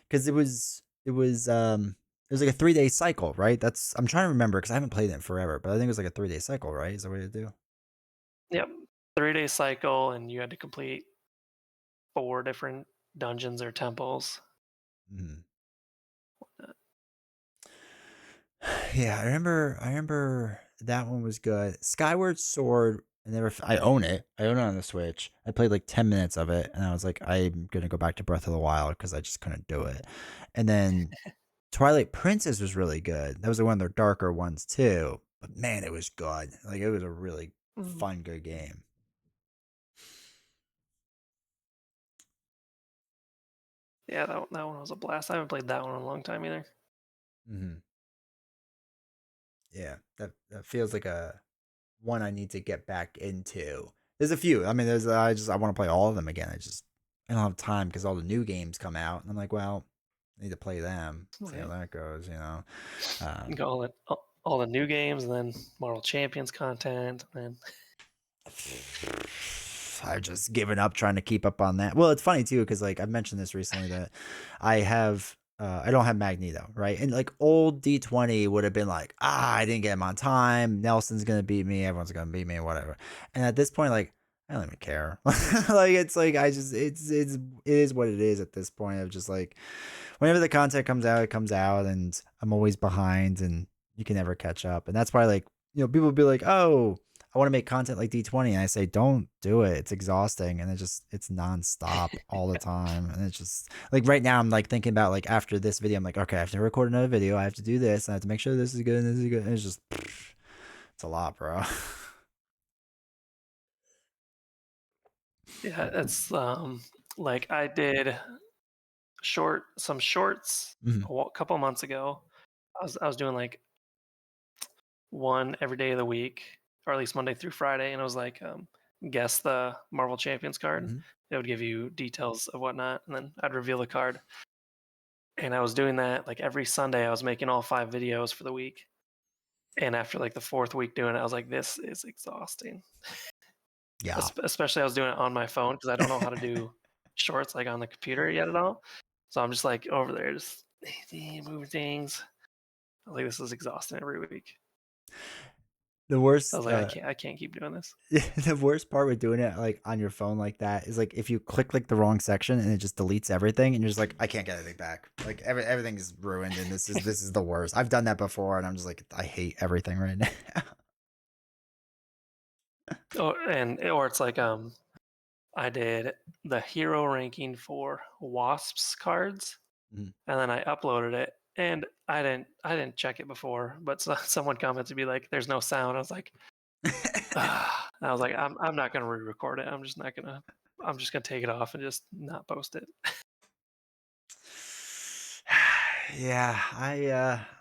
Because it was like a 3 day cycle, right? That's I'm trying to remember because I haven't played it in forever, but I think it was like a 3 day cycle, right? Is that what you do? Yep, 3 day cycle, and you had to complete 4 different dungeons or temples. Mhm. Yeah, I remember that one was good. Skyward Sword, I own it. I own it on the Switch. I played like 10 minutes of it and I was like I'm going to go back to Breath of the Wild because I just couldn't do it. And then Twilight Princess was really good. That was one of their darker ones too. But man, it was good. Like it was a really Mhm. fun good game. Yeah, that one was a blast. I haven't played that one in a long time either. Mhm. Yeah, that feels like a one I need to get back into. There's a few. I mean, I want to play all of them again. I don't have time because all the new games come out, and I'm like, well, I need to play them. See how Right. that goes, you know. You Um, got all the new games, and then Marvel Champions content, and then I've just given up trying to keep up on that. Well, it's funny too because like I've mentioned this recently that I don't have Magneto, right? And like old D20 would have been like, I didn't get him on time. Nelson's gonna beat me. Everyone's gonna beat me, whatever. And at this point, like I don't even care. Like it's like it is what it is at this point of just like whenever the content comes out, it comes out, and I'm always behind, and you can never catch up. And that's why like people will be like, oh. I want to make content like D20, and I say, don't do it. It's exhausting, and it's nonstop all the time, and it's just like right now I'm like thinking about like after this video, I'm like, okay, I have to record another video. I have to do this. And I have to make sure this is good and this is good. And it's just it's a lot, bro. Yeah, it's like I did some shorts Mhm, a couple months ago. I was doing like one every day of the week, or at least Monday through Friday, and it was like guess the Marvel Champions card. mhm. It would give you details of whatnot, and then I'd reveal the card. And I was doing that like every Sunday. I was making all 5 videos for the week. And after like the fourth week doing it, I was like, this is exhausting. Yeah. Especially I was doing it on my phone because I don't know how to do shorts like on the computer yet at all. So I'm just like over there, just moving things. I was like, this is exhausting every week. The I was worst, like, I can't keep doing this. the worst part with doing it like on your phone like that is like if you click like the wrong section and it just deletes everything and you're just like I can't get anything back. Like everything's ruined and this is the worst. I've done that before and I'm just like I hate everything right now. Or it's like I did the hero ranking for Wasps cards, Mhm. and then I uploaded it, and I didn't check it before, but someone commented to be like, "There's no sound." I was like, ah. I was like, I'm not gonna re-record it. I'm just gonna take it off and just not post it. Yeah,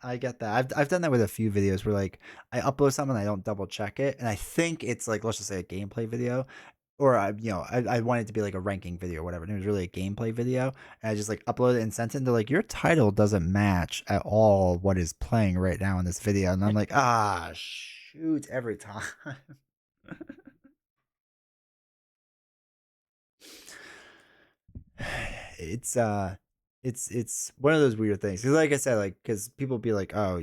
I get that. I've done that with a few videos where like I upload something and I don't double check it and I think it's like let's just say a gameplay video or I want it to be like a ranking video or whatever. And it was really a gameplay video and I just like upload it and sent it and they're like your title doesn't match at all what is playing right now in this video and I'm like ah shoot every time. it's it's one of those weird things because like I said like because people be like oh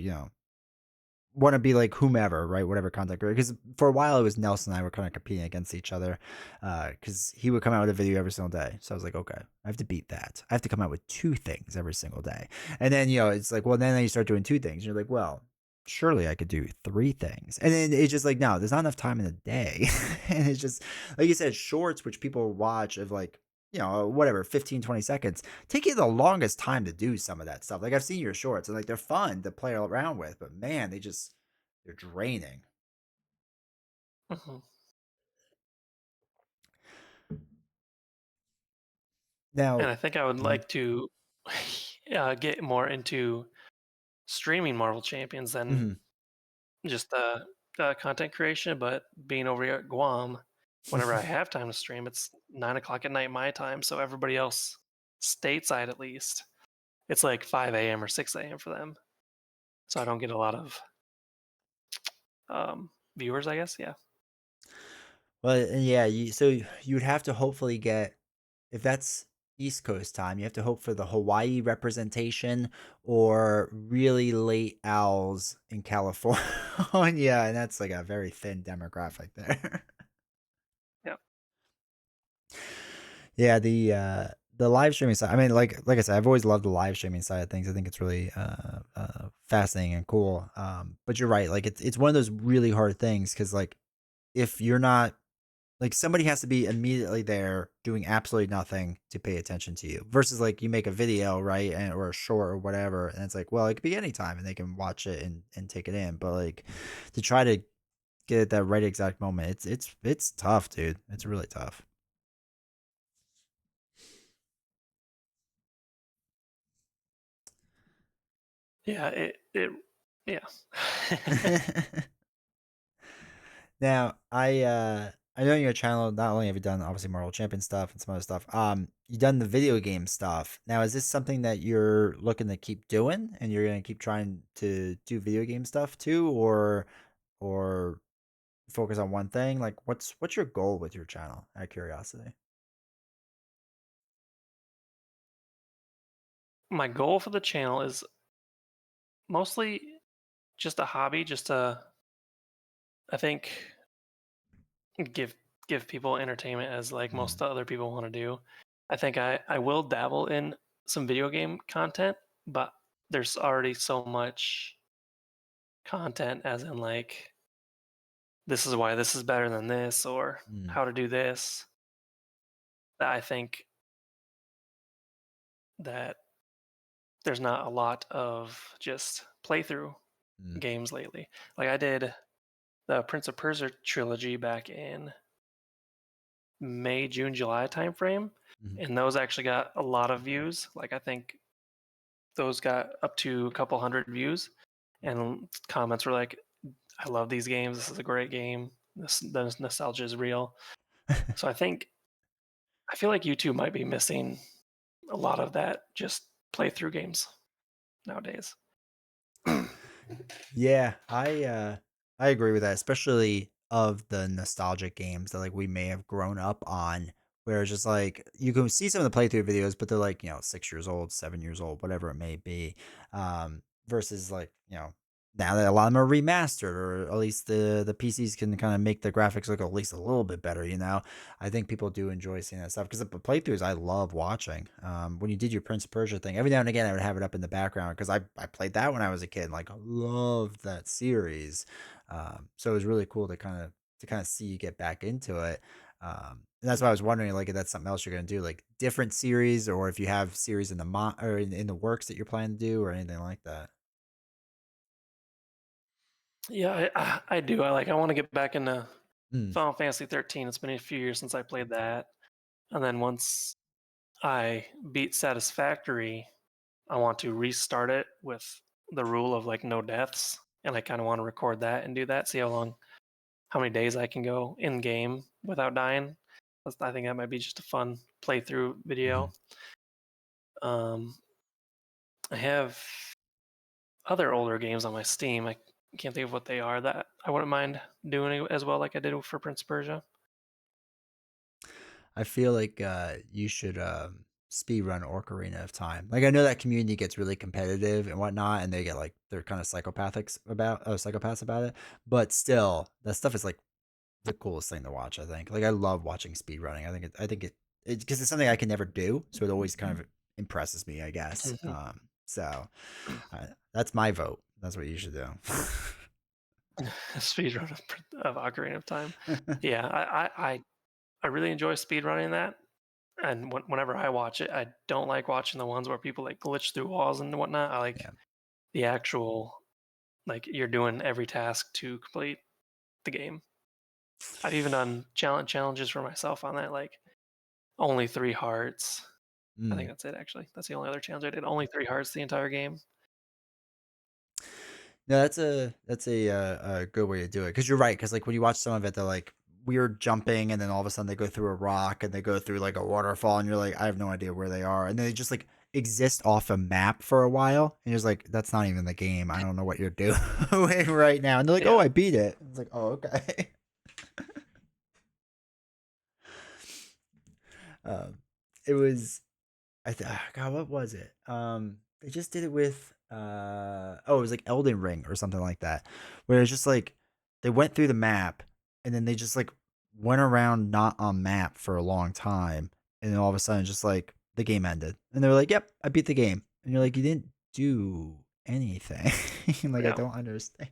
want to be like whomever, right? Whatever content creator. Because for a while it was Nelson and I were kind of competing against each other. Because he would come out with a video every single day. So I was like, okay, I have to beat that. I have to come out with 2 things every single day. And then it's like, well, then you start doing 2 things. And you're like, well, surely I could do 3 things. And then it's just like, no, there's not enough time in the day. And it's just like you said, shorts, which people watch of like whatever 15, 20 seconds take you the longest time to do some of that stuff. Like I've seen your shorts and like they're fun to play around with, but man, they're draining. Mhm. And Now, I think I would mhm, like to get more into streaming Marvel Champions than mhm. just content creation. But being over here at Guam, whenever I have time to stream, it's 9 o'clock at night my time. So everybody else stateside at least, it's like 5 a.m. or 6 a.m. for them. So I don't get a lot of viewers, I guess. Yeah. Well, and yeah, so you would have to hopefully get if that's East Coast time, you have to hope for the Hawaii representation or really late owls in California, and that's like a very thin demographic there. Yeah. Yeah, the live streaming side. I mean, like I said, I've always loved the live streaming side of things. I think it's really fascinating and cool. But you're right, like it's one of those really hard things because like if you're not like somebody has to be immediately there doing absolutely nothing to pay attention to you versus like you make a video right and or a short or whatever and it's like well it could be anytime and they can watch it and take it in but like to try to get at that right exact moment it's tough dude it's really tough. Yeah. Yeah. Now, I know on your channel not only have you done obviously Marvel Champion stuff and some other stuff, you done the video game stuff. Now, is this something that you're looking to keep doing and you're gonna keep trying to do video game stuff too, or focus on one thing? Like what's your goal with your channel? Out of curiosity. My goal for the channel is mostly just a hobby, just to, I think, give give people entertainment as like Mm, most other people want to do. I think I will dabble in some video game content, but there's already so much content, as in like this is why this is better than this, or Mm, how to do this. That I think that there's not a lot of just playthrough mm, games lately. Like I did the Prince of Persia trilogy back in May, June, July timeframe, mhm. and those actually got a lot of views. Like I think those got up to a couple hundred views, and comments were like, "I love these games. This is a great game. The nostalgia is real." So I feel like YouTube might be missing a lot of that just playthrough games nowadays. Yeah, I agree with that, especially of the nostalgic games that like we may have grown up on, where it's just like you can see some of the playthrough videos, but they're like, 6 years old, 7 years old, whatever it may be. Versus like, now that a lot of them are remastered, or at least the PCs can kind of make the graphics look at least a little bit better. I think people do enjoy seeing that stuff because the playthroughs I love watching. When you did your Prince of Persia thing, every now and again I would have it up in the background because I played that when I was a kid, and, like loved that series. So it was really cool to kind of see you get back into it. And that's why I was wondering, like, if that's something else you're gonna do, like different series, or if you have series in the or in the works that you're planning to do, or anything like that. Yeah, I do. I want to get back into Mm, Final Fantasy 13. It's been a few years since I played that, and then once I beat Satisfactory, I want to restart it with the rule of like no deaths, and I kind of want to record that and do that. See how many days I can go in game without dying. I think that might be just a fun playthrough mhm. video. Um, I have other older games on my Steam. I can't think of what they are that I wouldn't mind doing as well, like I did for Prince of Persia. I feel like you should speed run Ocarina of Time. Like I know that community gets really competitive and whatnot, and they get like they're kind of psychopaths about it. But still, that stuff is like the coolest thing to watch. I think. Like I love watching speed running. I think it because it's something I can never do, so it always kind of impresses me. I guess. So that's my vote. That's what you should do. Speedrun of Ocarina of Time. Yeah, I really enjoy speedrunning that. And whenever I watch it, I don't like watching the ones where people like glitch through walls and whatnot. I like Yeah. the actual, like you're doing every task to complete the game. I've even done challenges for myself on that, like only 3 hearts. I think Mm. that's it actually. That's the only other challenge I did. Only 3 hearts the entire game. No, that's a good way to do it because you're right. Because like when you watch some of it, they're like weird jumping, and then all of a sudden they go through a rock and they go through like a waterfall, and you're like, I have no idea where they are, and then they just like exist off a map for a while, and you're just like, that's not even the game. I don't know what you're doing right now, and they're like, oh, Yeah. I beat it. It's like, oh, okay. um, it was God, what was it? They just did it with oh, it was like Elden Ring or something like that, where it's just like they went through the map and then they just like went around not on map for a long time, and then all of a sudden just like the game ended, and they were like, "Yep, I beat the game," and you're like, "You didn't do anything." Like I Yeah. don't understand.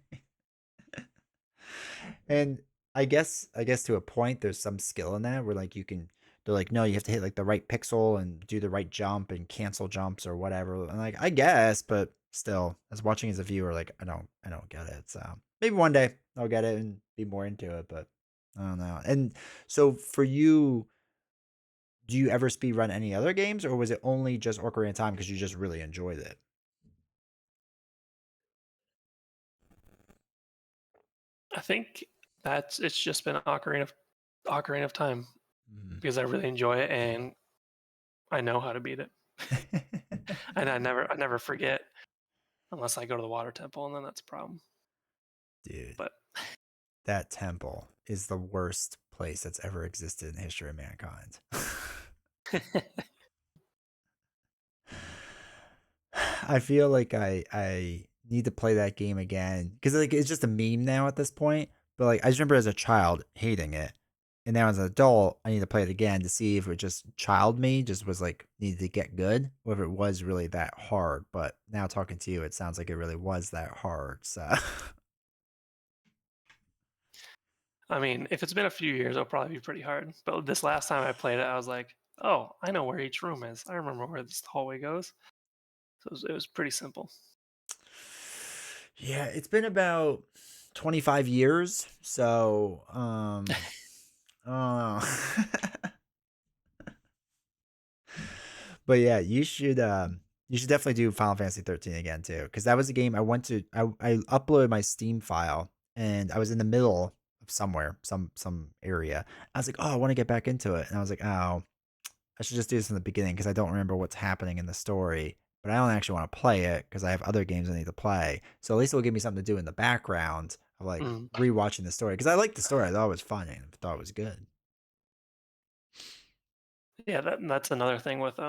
And I guess to a point there's some skill in that where like they're like, no, you have to hit like the right pixel and do the right jump and cancel jumps or whatever. And like I guess, but still, as watching as a viewer, like I don't get it. So maybe one day I'll get it and be more into it, but I don't know. And so for you, do you ever speed run any other games, or was it only just Ocarina of Time because you just really enjoyed it? I think that's it's just been Ocarina of Time Mm. because I really enjoy it and I know how to beat it. And I never forget unless I go to the water temple and then that's a problem. Dude, But that temple is the worst place that's ever existed in the history of mankind. I feel like I need to play that game again because like it's just a meme now at this point. But like I just remember as a child hating it, and now as an adult, I need to play it again to see if it just child me just was like needed to get good, or if it was really that hard. But now talking to you, it sounds like it really was that hard. So I mean, if it's been a few years, it'll probably be pretty hard. But this last time I played it, I was like, "Oh, I know where each room is. I remember where this hallway goes." So it was pretty simple. Yeah, it's been about 25 years. So, uh, but yeah, you should definitely do Final Fantasy 13 again too, because that was a game I went to. I uploaded my Steam file, and I was in the middle of somewhere, some area. I was like, oh, I want to get back into it, and I was like, oh, I should just do this in the beginning because I don't remember what's happening in the story. But I don't actually want to play it because I have other games I need to play. So at least it'll give me something to do in the background of like Mm. rewatching the story, because I liked the story. I thought it was funny and I thought it was good. Yeah, that's another thing with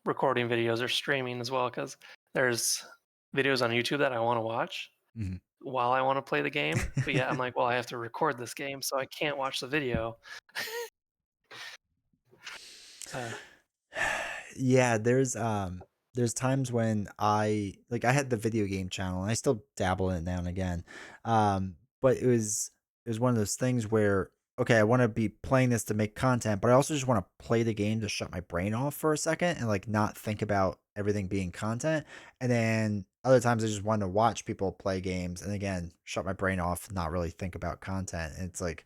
recording videos or streaming as well, because there's videos on YouTube that I want to watch Mhm. while I want to play the game. But yeah, I'm like, well, I have to record this game, so I can't watch the video. Uh, Yeah, there's times when I had the video game channel and I still dabble in it now and again. But it was one of those things where, okay, I want to be playing this to make content, but I also just want to play the game to shut my brain off for a second and like not think about everything being content. And then other times I just want to watch people play games and again shut my brain off, not really think about content. And it's like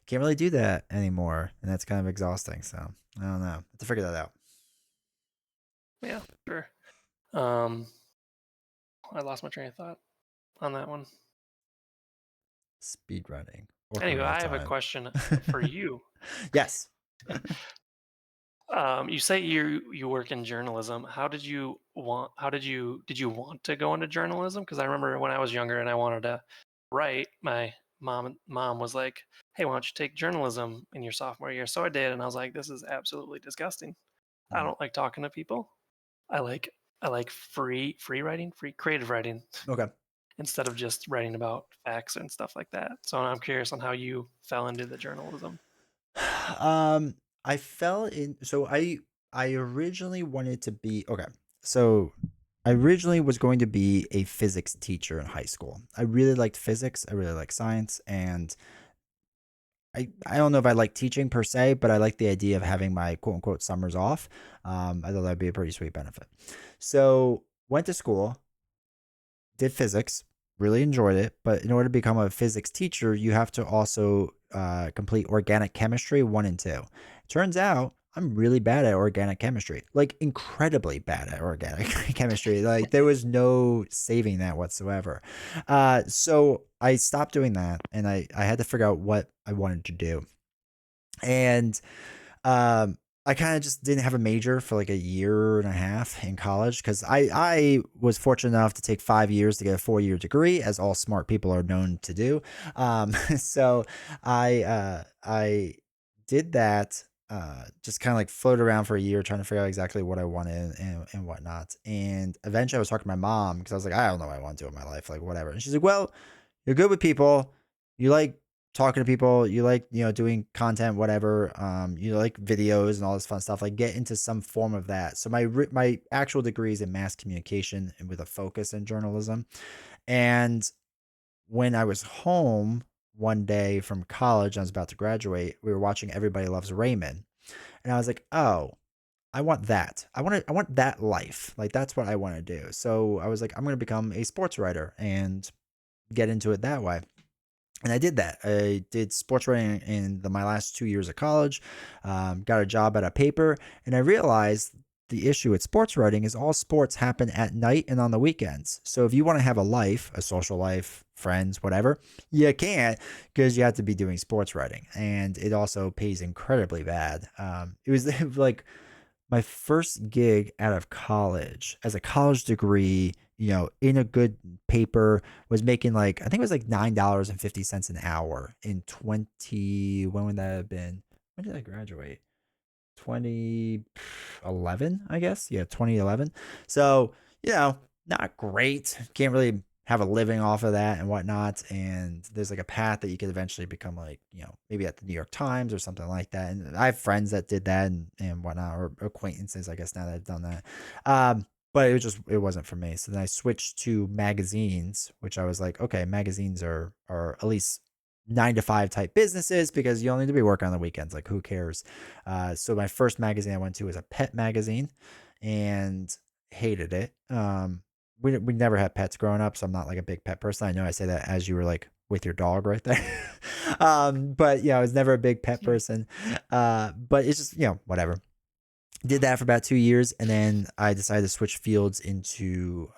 can't really do that anymore, and that's kind of exhausting. So I don't know. I have to figure that out. yeah, sure. Um, I lost my train of thought on that one. Speed running, Ocarina Anyway, of I have a Time. question for you. Yes. You say you work in journalism. Did you want to go into journalism? Because I remember when I was younger and I wanted to write, my mom was like, "Hey, why don't you take journalism in your sophomore year?" So I did, and I was like, "This is absolutely disgusting. I Mhm. don't like talking to people. I like I like free writing, free creative writing Okay. instead of just writing about facts and stuff like that." So I'm curious on how you fell into the journalism. Um, I fell in. So I originally wanted to be okay. So I originally was going to be a physics teacher in high school. I really liked physics. I really liked science, and I don't know if I like teaching per se, but I like the idea of having my quote unquote summers off. I thought that'd be a pretty sweet benefit. So went to school, did physics, really enjoyed it. But in order to become a physics teacher, you have to also complete organic chemistry 1 and 2. Turns out I'm really bad at organic chemistry, like incredibly bad at organic chemistry. Like there was no saving that whatsoever. So I stopped doing that and I had to figure out what I wanted to do. And um, I kind of just didn't have a major for like a year and a half in college because I was fortunate enough to take 5 years to get a 4 year degree, as all smart people are known to do. So I did that. Just kind of like float around for a year trying to figure out exactly what I wanted and whatnot. And eventually I was talking to my mom because I was like, I don't know what I want to do in my life, like whatever. And she's like, well, you're good with people. You like talking to people. You like, doing content, whatever. You like videos and all this fun stuff. Like get into some form of that. So my actual degree is in mass communication and with a focus in journalism. And when I was home one day from college, I was about to graduate. We were watching Everybody Loves Raymond, and I was like, oh. I want that. I want that life. Like that's what I want to do. So I was like, I'm going to become a sports writer and get into it that way. And I did that. I did sports writing in my last 2 years of college, got a job at a paper, and I realized the issue with sports writing is all sports happen at night and on the weekends. So if you want to have a life, a social life, friends, whatever, you can't because you have to be doing sports writing. And it also pays incredibly bad. It was like my first gig out of college as a college degree, in a good paper was making like, I think it was like $9.50 an hour in 20, when would that have been? When did I graduate? 2011, I guess. Yeah, 2011. So, not great. Can't really have a living off of that and whatnot. And there's like a path that you could eventually become like, maybe at the New York Times or something like that. And I have friends that did that and whatnot, or acquaintances, I guess, now that I've done that. But it wasn't for me. So then I switched to magazines, which I was like, okay, magazines are at least 9 to 5 type businesses because you only need to be working on the weekends. Like, who cares? So my first magazine I went to was a pet magazine, and hated it. We never had pets growing up, so I'm not like a big pet person. I know I say that as you were like with your dog right there. But yeah, I was never a big pet person. But it's just, whatever. Did that for about 2 years, and then I decided to switch fields into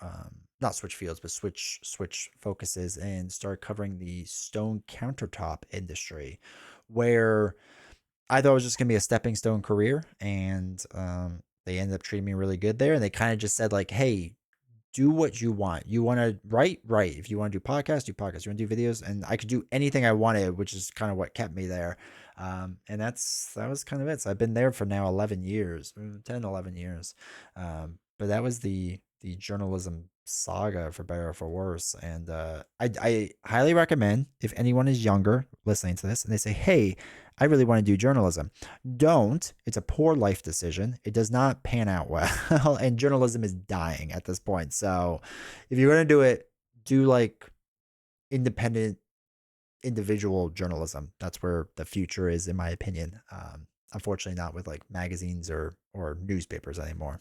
not switch fields, but switch focuses and start covering the stone countertop industry, where I thought it was just gonna be a stepping stone career, and they ended up treating me really good there, and they kind of just said like, "Hey, do what you want. You want to write, write. If you want to do podcasts, do podcasts. You want to do videos, and I could do anything I wanted, which is kind of what kept me there. And that was kind of it. So I've been there for now 11 years, 10, 11 years. But that was the journalism saga, for better or for worse. And I highly recommend, if anyone is younger listening to this and they say, "Hey, I really want to do journalism," don't. It's a poor life decision. It does not pan out well, and journalism is dying at this point. So, if you're going to do it, do like independent individual journalism. That's where the future is, in my opinion. Unfortunately, not with like magazines or newspapers anymore.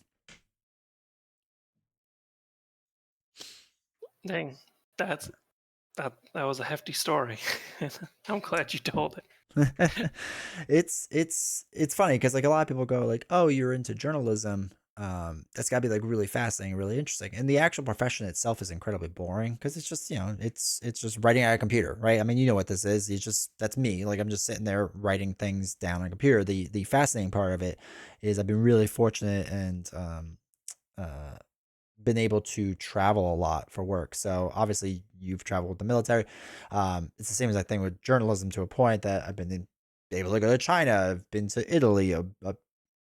Dang, that's that was a hefty story. I'm glad you told it. It's funny because like a lot of people go like, "Oh, you're into journalism." That's got to be like really fascinating, really interesting. And the actual profession itself is incredibly boring because it's just, it's just writing on a computer, right? I mean, you know what this is. It's just, that's me. Like, I'm just sitting there writing things down on a computer. The fascinating part of it is I've been really fortunate and uh been able to travel a lot for work. So obviously you've traveled with the military. It's the same as I think with journalism, to a point that able to go to China. I've been to Italy a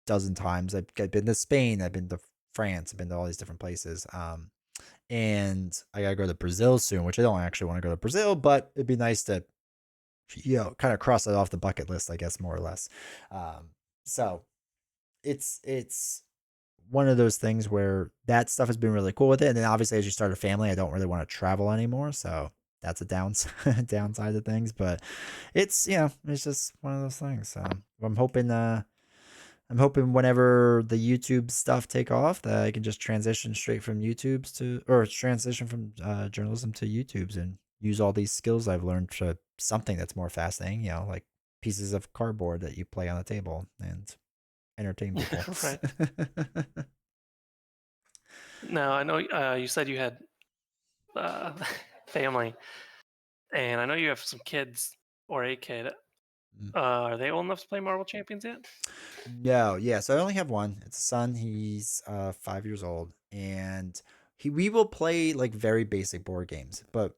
dozen times. I've been to Spain. I've been to France. I've been to all these different places. And I gotta go to Brazil soon, which I don't actually want to go to Brazil, but it'd be nice to, kind of cross it off the bucket list, I guess, more or less. So it's one of those things where that stuff has been really cool with it. And then obviously, as you start a family, I don't really want to travel anymore. So that's a downside of things. But it's just one of those things. So I'm hoping whenever the YouTube stuff take off, that I can just transition straight from YouTube's to, or transition from journalism to YouTube's, and use all these skills I've learned for something that's more fascinating. Like pieces of cardboard that you play on the table and entertain people. Right. Now I know you said you had uh, family, and I know you have some kids or a kid. Are they old enough to play Marvel Champions yet? No, yeah. So I only have one. It's a son. He's 5 years old, and we will play like very basic board games. But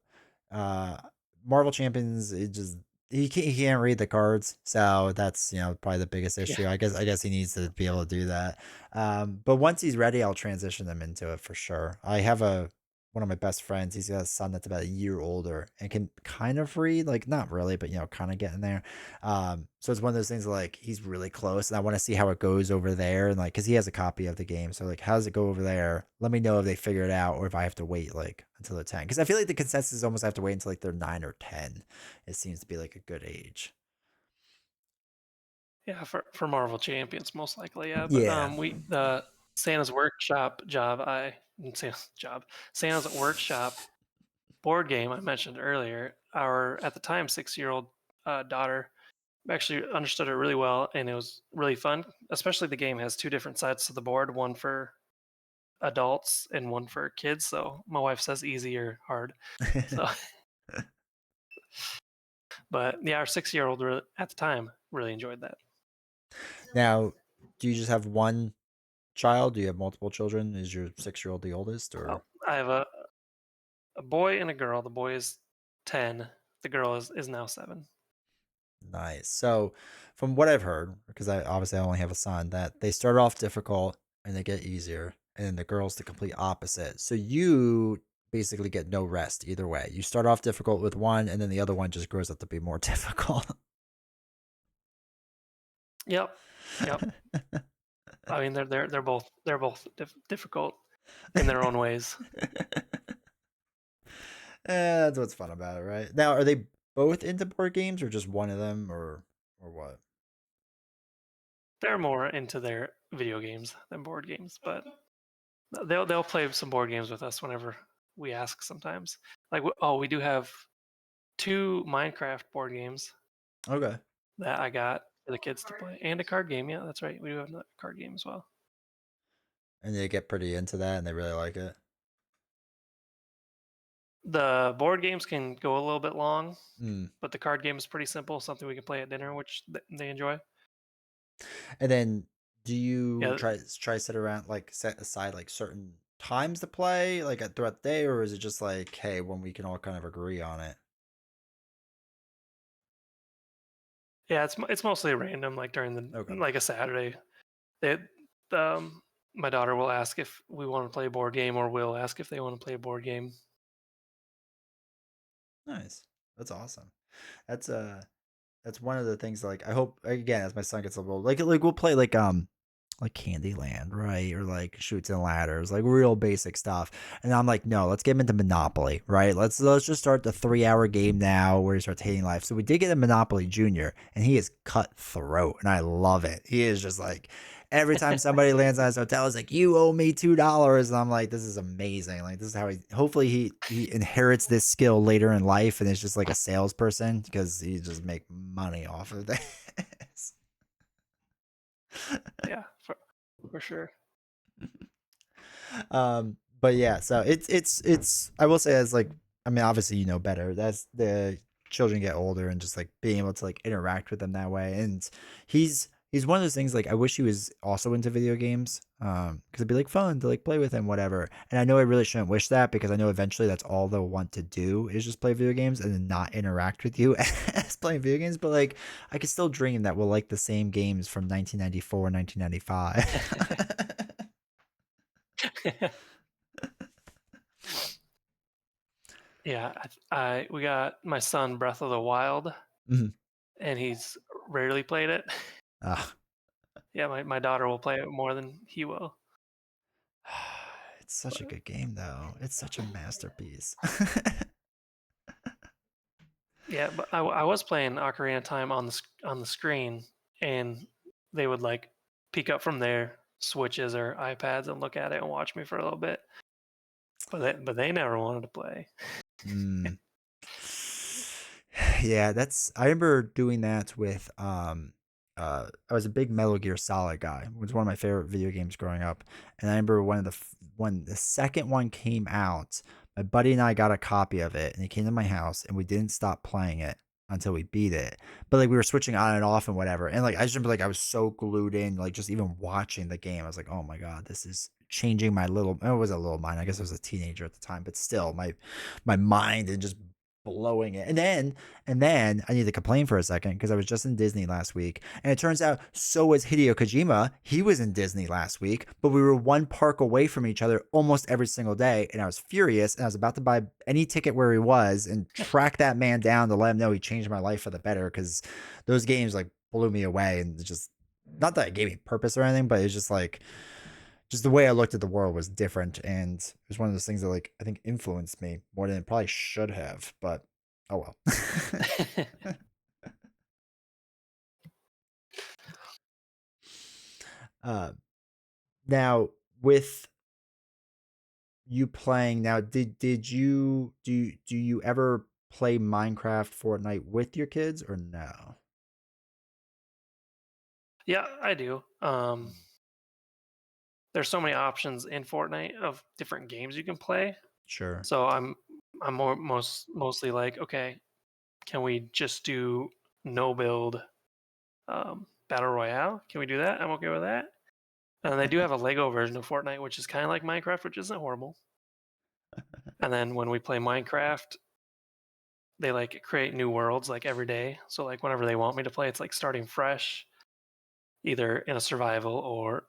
uh, Marvel Champions, he can't read the cards, so that's probably the biggest Yeah. issue. I guess he needs to be able to do that. But once he's ready, I'll transition him into it for sure. I have one of my best friends. He's got a son that's about a year older and can kind of read, like not really, but kind of getting there. So it's one of those things like he's really close, and I want to see how it goes over there, and like because he has a copy of the game, so like how does it go over there? Let me know if they figure it out, or if I have to wait like until they're 10. Because I feel like the consensus is almost have to wait until like they're 9 or 10. It seems to be like a good age. Yeah, for Marvel Champions, most likely, yeah. But Yeah. we the Santa's Workshop job I Santa's job Santa's Workshop board game I mentioned earlier. Our at the time 6-year-old daughter actually understood it really well, and it was really fun. Especially the game has two different sides to the board, one for adults and one for kids. So my wife says easy or hard. So, but yeah, our 6-year-old at the time really enjoyed that. Now, do you just have one child? Do you have multiple children? Is your 6-year old the oldest, Oh, or? I have a boy and a girl. The boy is 10. The girl is now 7. Nice. So, from what I've heard, because I obviously I only have a son, that they start off difficult and they get easier, and then the girl's the complete opposite. So you basically get no rest either way. You start off difficult with one, and then the other one just grows up to be more difficult. Yep. Yep. I mean, they're both difficult in their own ways. That's what's fun about it, right? Now, are they both into board games or just one of them or what? They're more into their video games than board games, but they'll play some board games with us whenever we ask sometimes. Like, oh, we do have 2 Minecraft board games Okay. that I got for the kids to play, and a card game. Yeah, that's right. We do have a card game as well. And they get pretty into that and they really like it. The board games can go a little bit long, Mm. but the card game is pretty simple, something we can play at dinner, which they enjoy. And then do you Yeah, try set around like set aside like certain times to play like throughout the day, or is it just like, hey, when we can all kind of agree on it? yeah, it's mostly random, like during the Okay. like a Saturday. They, um, my daughter will ask if we want to play a board game, or we'll ask if they want to play a board game. Nice. That's awesome. That's that's one of the things like I hope again as my son gets a little like we'll play like Candyland, right? Or like Shoots and Ladders, like real basic stuff. And I'm like, no, let's get him into Monopoly, right? Let's just start the 3 hour game now where he starts hating life. So we did get a Monopoly Junior, and he is cutthroat, and I love it. He is just like every time somebody lands on his hotel, it's like, you owe me $2. And I'm like, this is amazing. Like this is how he hopefully he inherits this skill later in life and is just like a salesperson because he just make money off of this. Yeah, for sure. But yeah, so it's I will say as like I mean obviously you know better. That's the children get older and just like being able to like interact with them that way. And he's one of those things like I wish he was also into video games. Because it'd be like fun to like play with him, whatever. And I know I really shouldn't wish that because I know eventually that's all they'll want to do is just play video games and then not interact with you as playing video games. But like I could still dream that we'll like the same games from 1994, 1995. Yeah, I we got my son Breath of the Wild, Mhm. and he's rarely played it. Ah, Yeah, my daughter will play it more than he will. it's such a But good game, though. It's such a masterpiece. yeah, but I was playing Ocarina of Time on on the screen, and they would like peek up from their switches or iPads and look at it and watch me for a little bit. But they never wanted to play. Mm. Yeah, that's I remember doing that with I was a big Metal Gear Solid guy. It was one of my favorite video games growing up. And I remember when the second one came out, my buddy and I got a copy of it and he came to my house and we didn't stop playing it until we beat it. But like we were switching on and off and whatever. And like I just remember like I was so glued in, like just even watching the game. I was like, oh my God, this is changing my little it was a little mind. I guess I was a teenager at the time, but still my mind and just blowing it. And then I need to complain for a second because I was just in Disney last week. And it turns out so was Hideo Kojima. He was in Disney last week, but we were one park away from each other almost every single day. And I was furious and I was about to buy any ticket where he was and track that man down to let him know he changed my life for the better because those games like blew me away and just not that it gave me purpose or anything, but it's just like just the way I looked at the world was different, and it was one of those things that like I think influenced me more than it probably should have. But oh well. uh, Now with you playing now, did you do you ever play Minecraft Fortnite with your kids or no? Yeah, I do. Mm, There's so many options in Fortnite of different games you can play. sure. So I'm mostly like, okay, can we just do no build battle royale? Can we do that? I'm okay with that. And they do have a Lego version of Fortnite, which is kind of like Minecraft, which isn't horrible. And then when we play Minecraft, they like create new worlds like every day. So like whenever they want me to play, it's like starting fresh, either in a survival or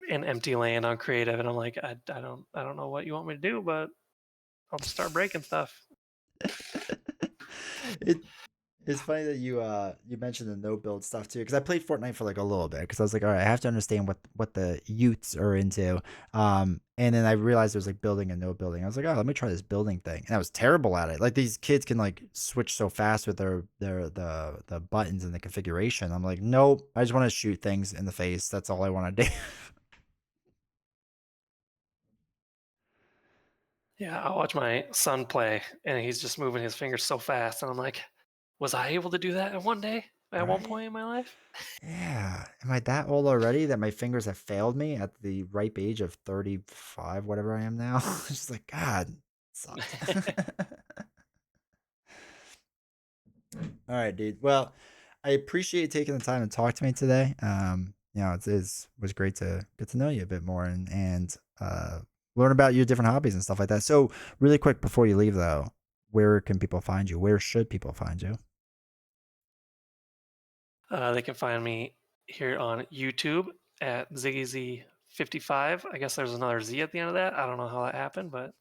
in empty land on creative. And I'm like, I don't know what you want me to do, but I'll just start breaking stuff. it It's funny that you mentioned the no build stuff too, because I played Fortnite for like a little bit, because I was like, all right, I have to understand what the youths are into. And then I realized there was like building and no building. I was like, oh, let me try this building thing, and I was terrible at it. Like these kids can like switch so fast with the buttons and the configuration. I'm like, nope, I just want to shoot things in the face. That's all I want to do. Yeah, I watch my son play, and he's just moving his fingers so fast, and I'm like, was I able to do that in one day at one Right? point in my life? Yeah. Am I that old already that my fingers have failed me at the ripe age of 35, whatever I am now? It's just like, God, sucks. All right, dude. Well, I appreciate you taking the time to talk to me today. It was great to get to know you a bit more and learn about your different hobbies and stuff like that. So, really quick before you leave, though, where can people find you? Where should people find you? They can find me here on YouTube at ZiggyZ55. I guess there's another Z at the end of that. I don't know how that happened, but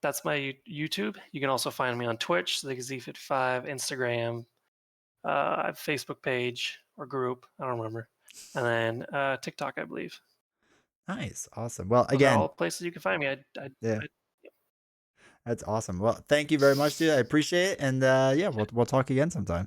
that's my YouTube. You can also find me on Twitch, ZiggyZ55, Instagram, I have a Facebook page or group. I don't remember. And then TikTok, I believe. Nice, awesome. Well, Those are again, all places you can find me. yeah, I that's awesome. Well, thank you very much, dude. I appreciate it, and yeah, we'll talk again sometime.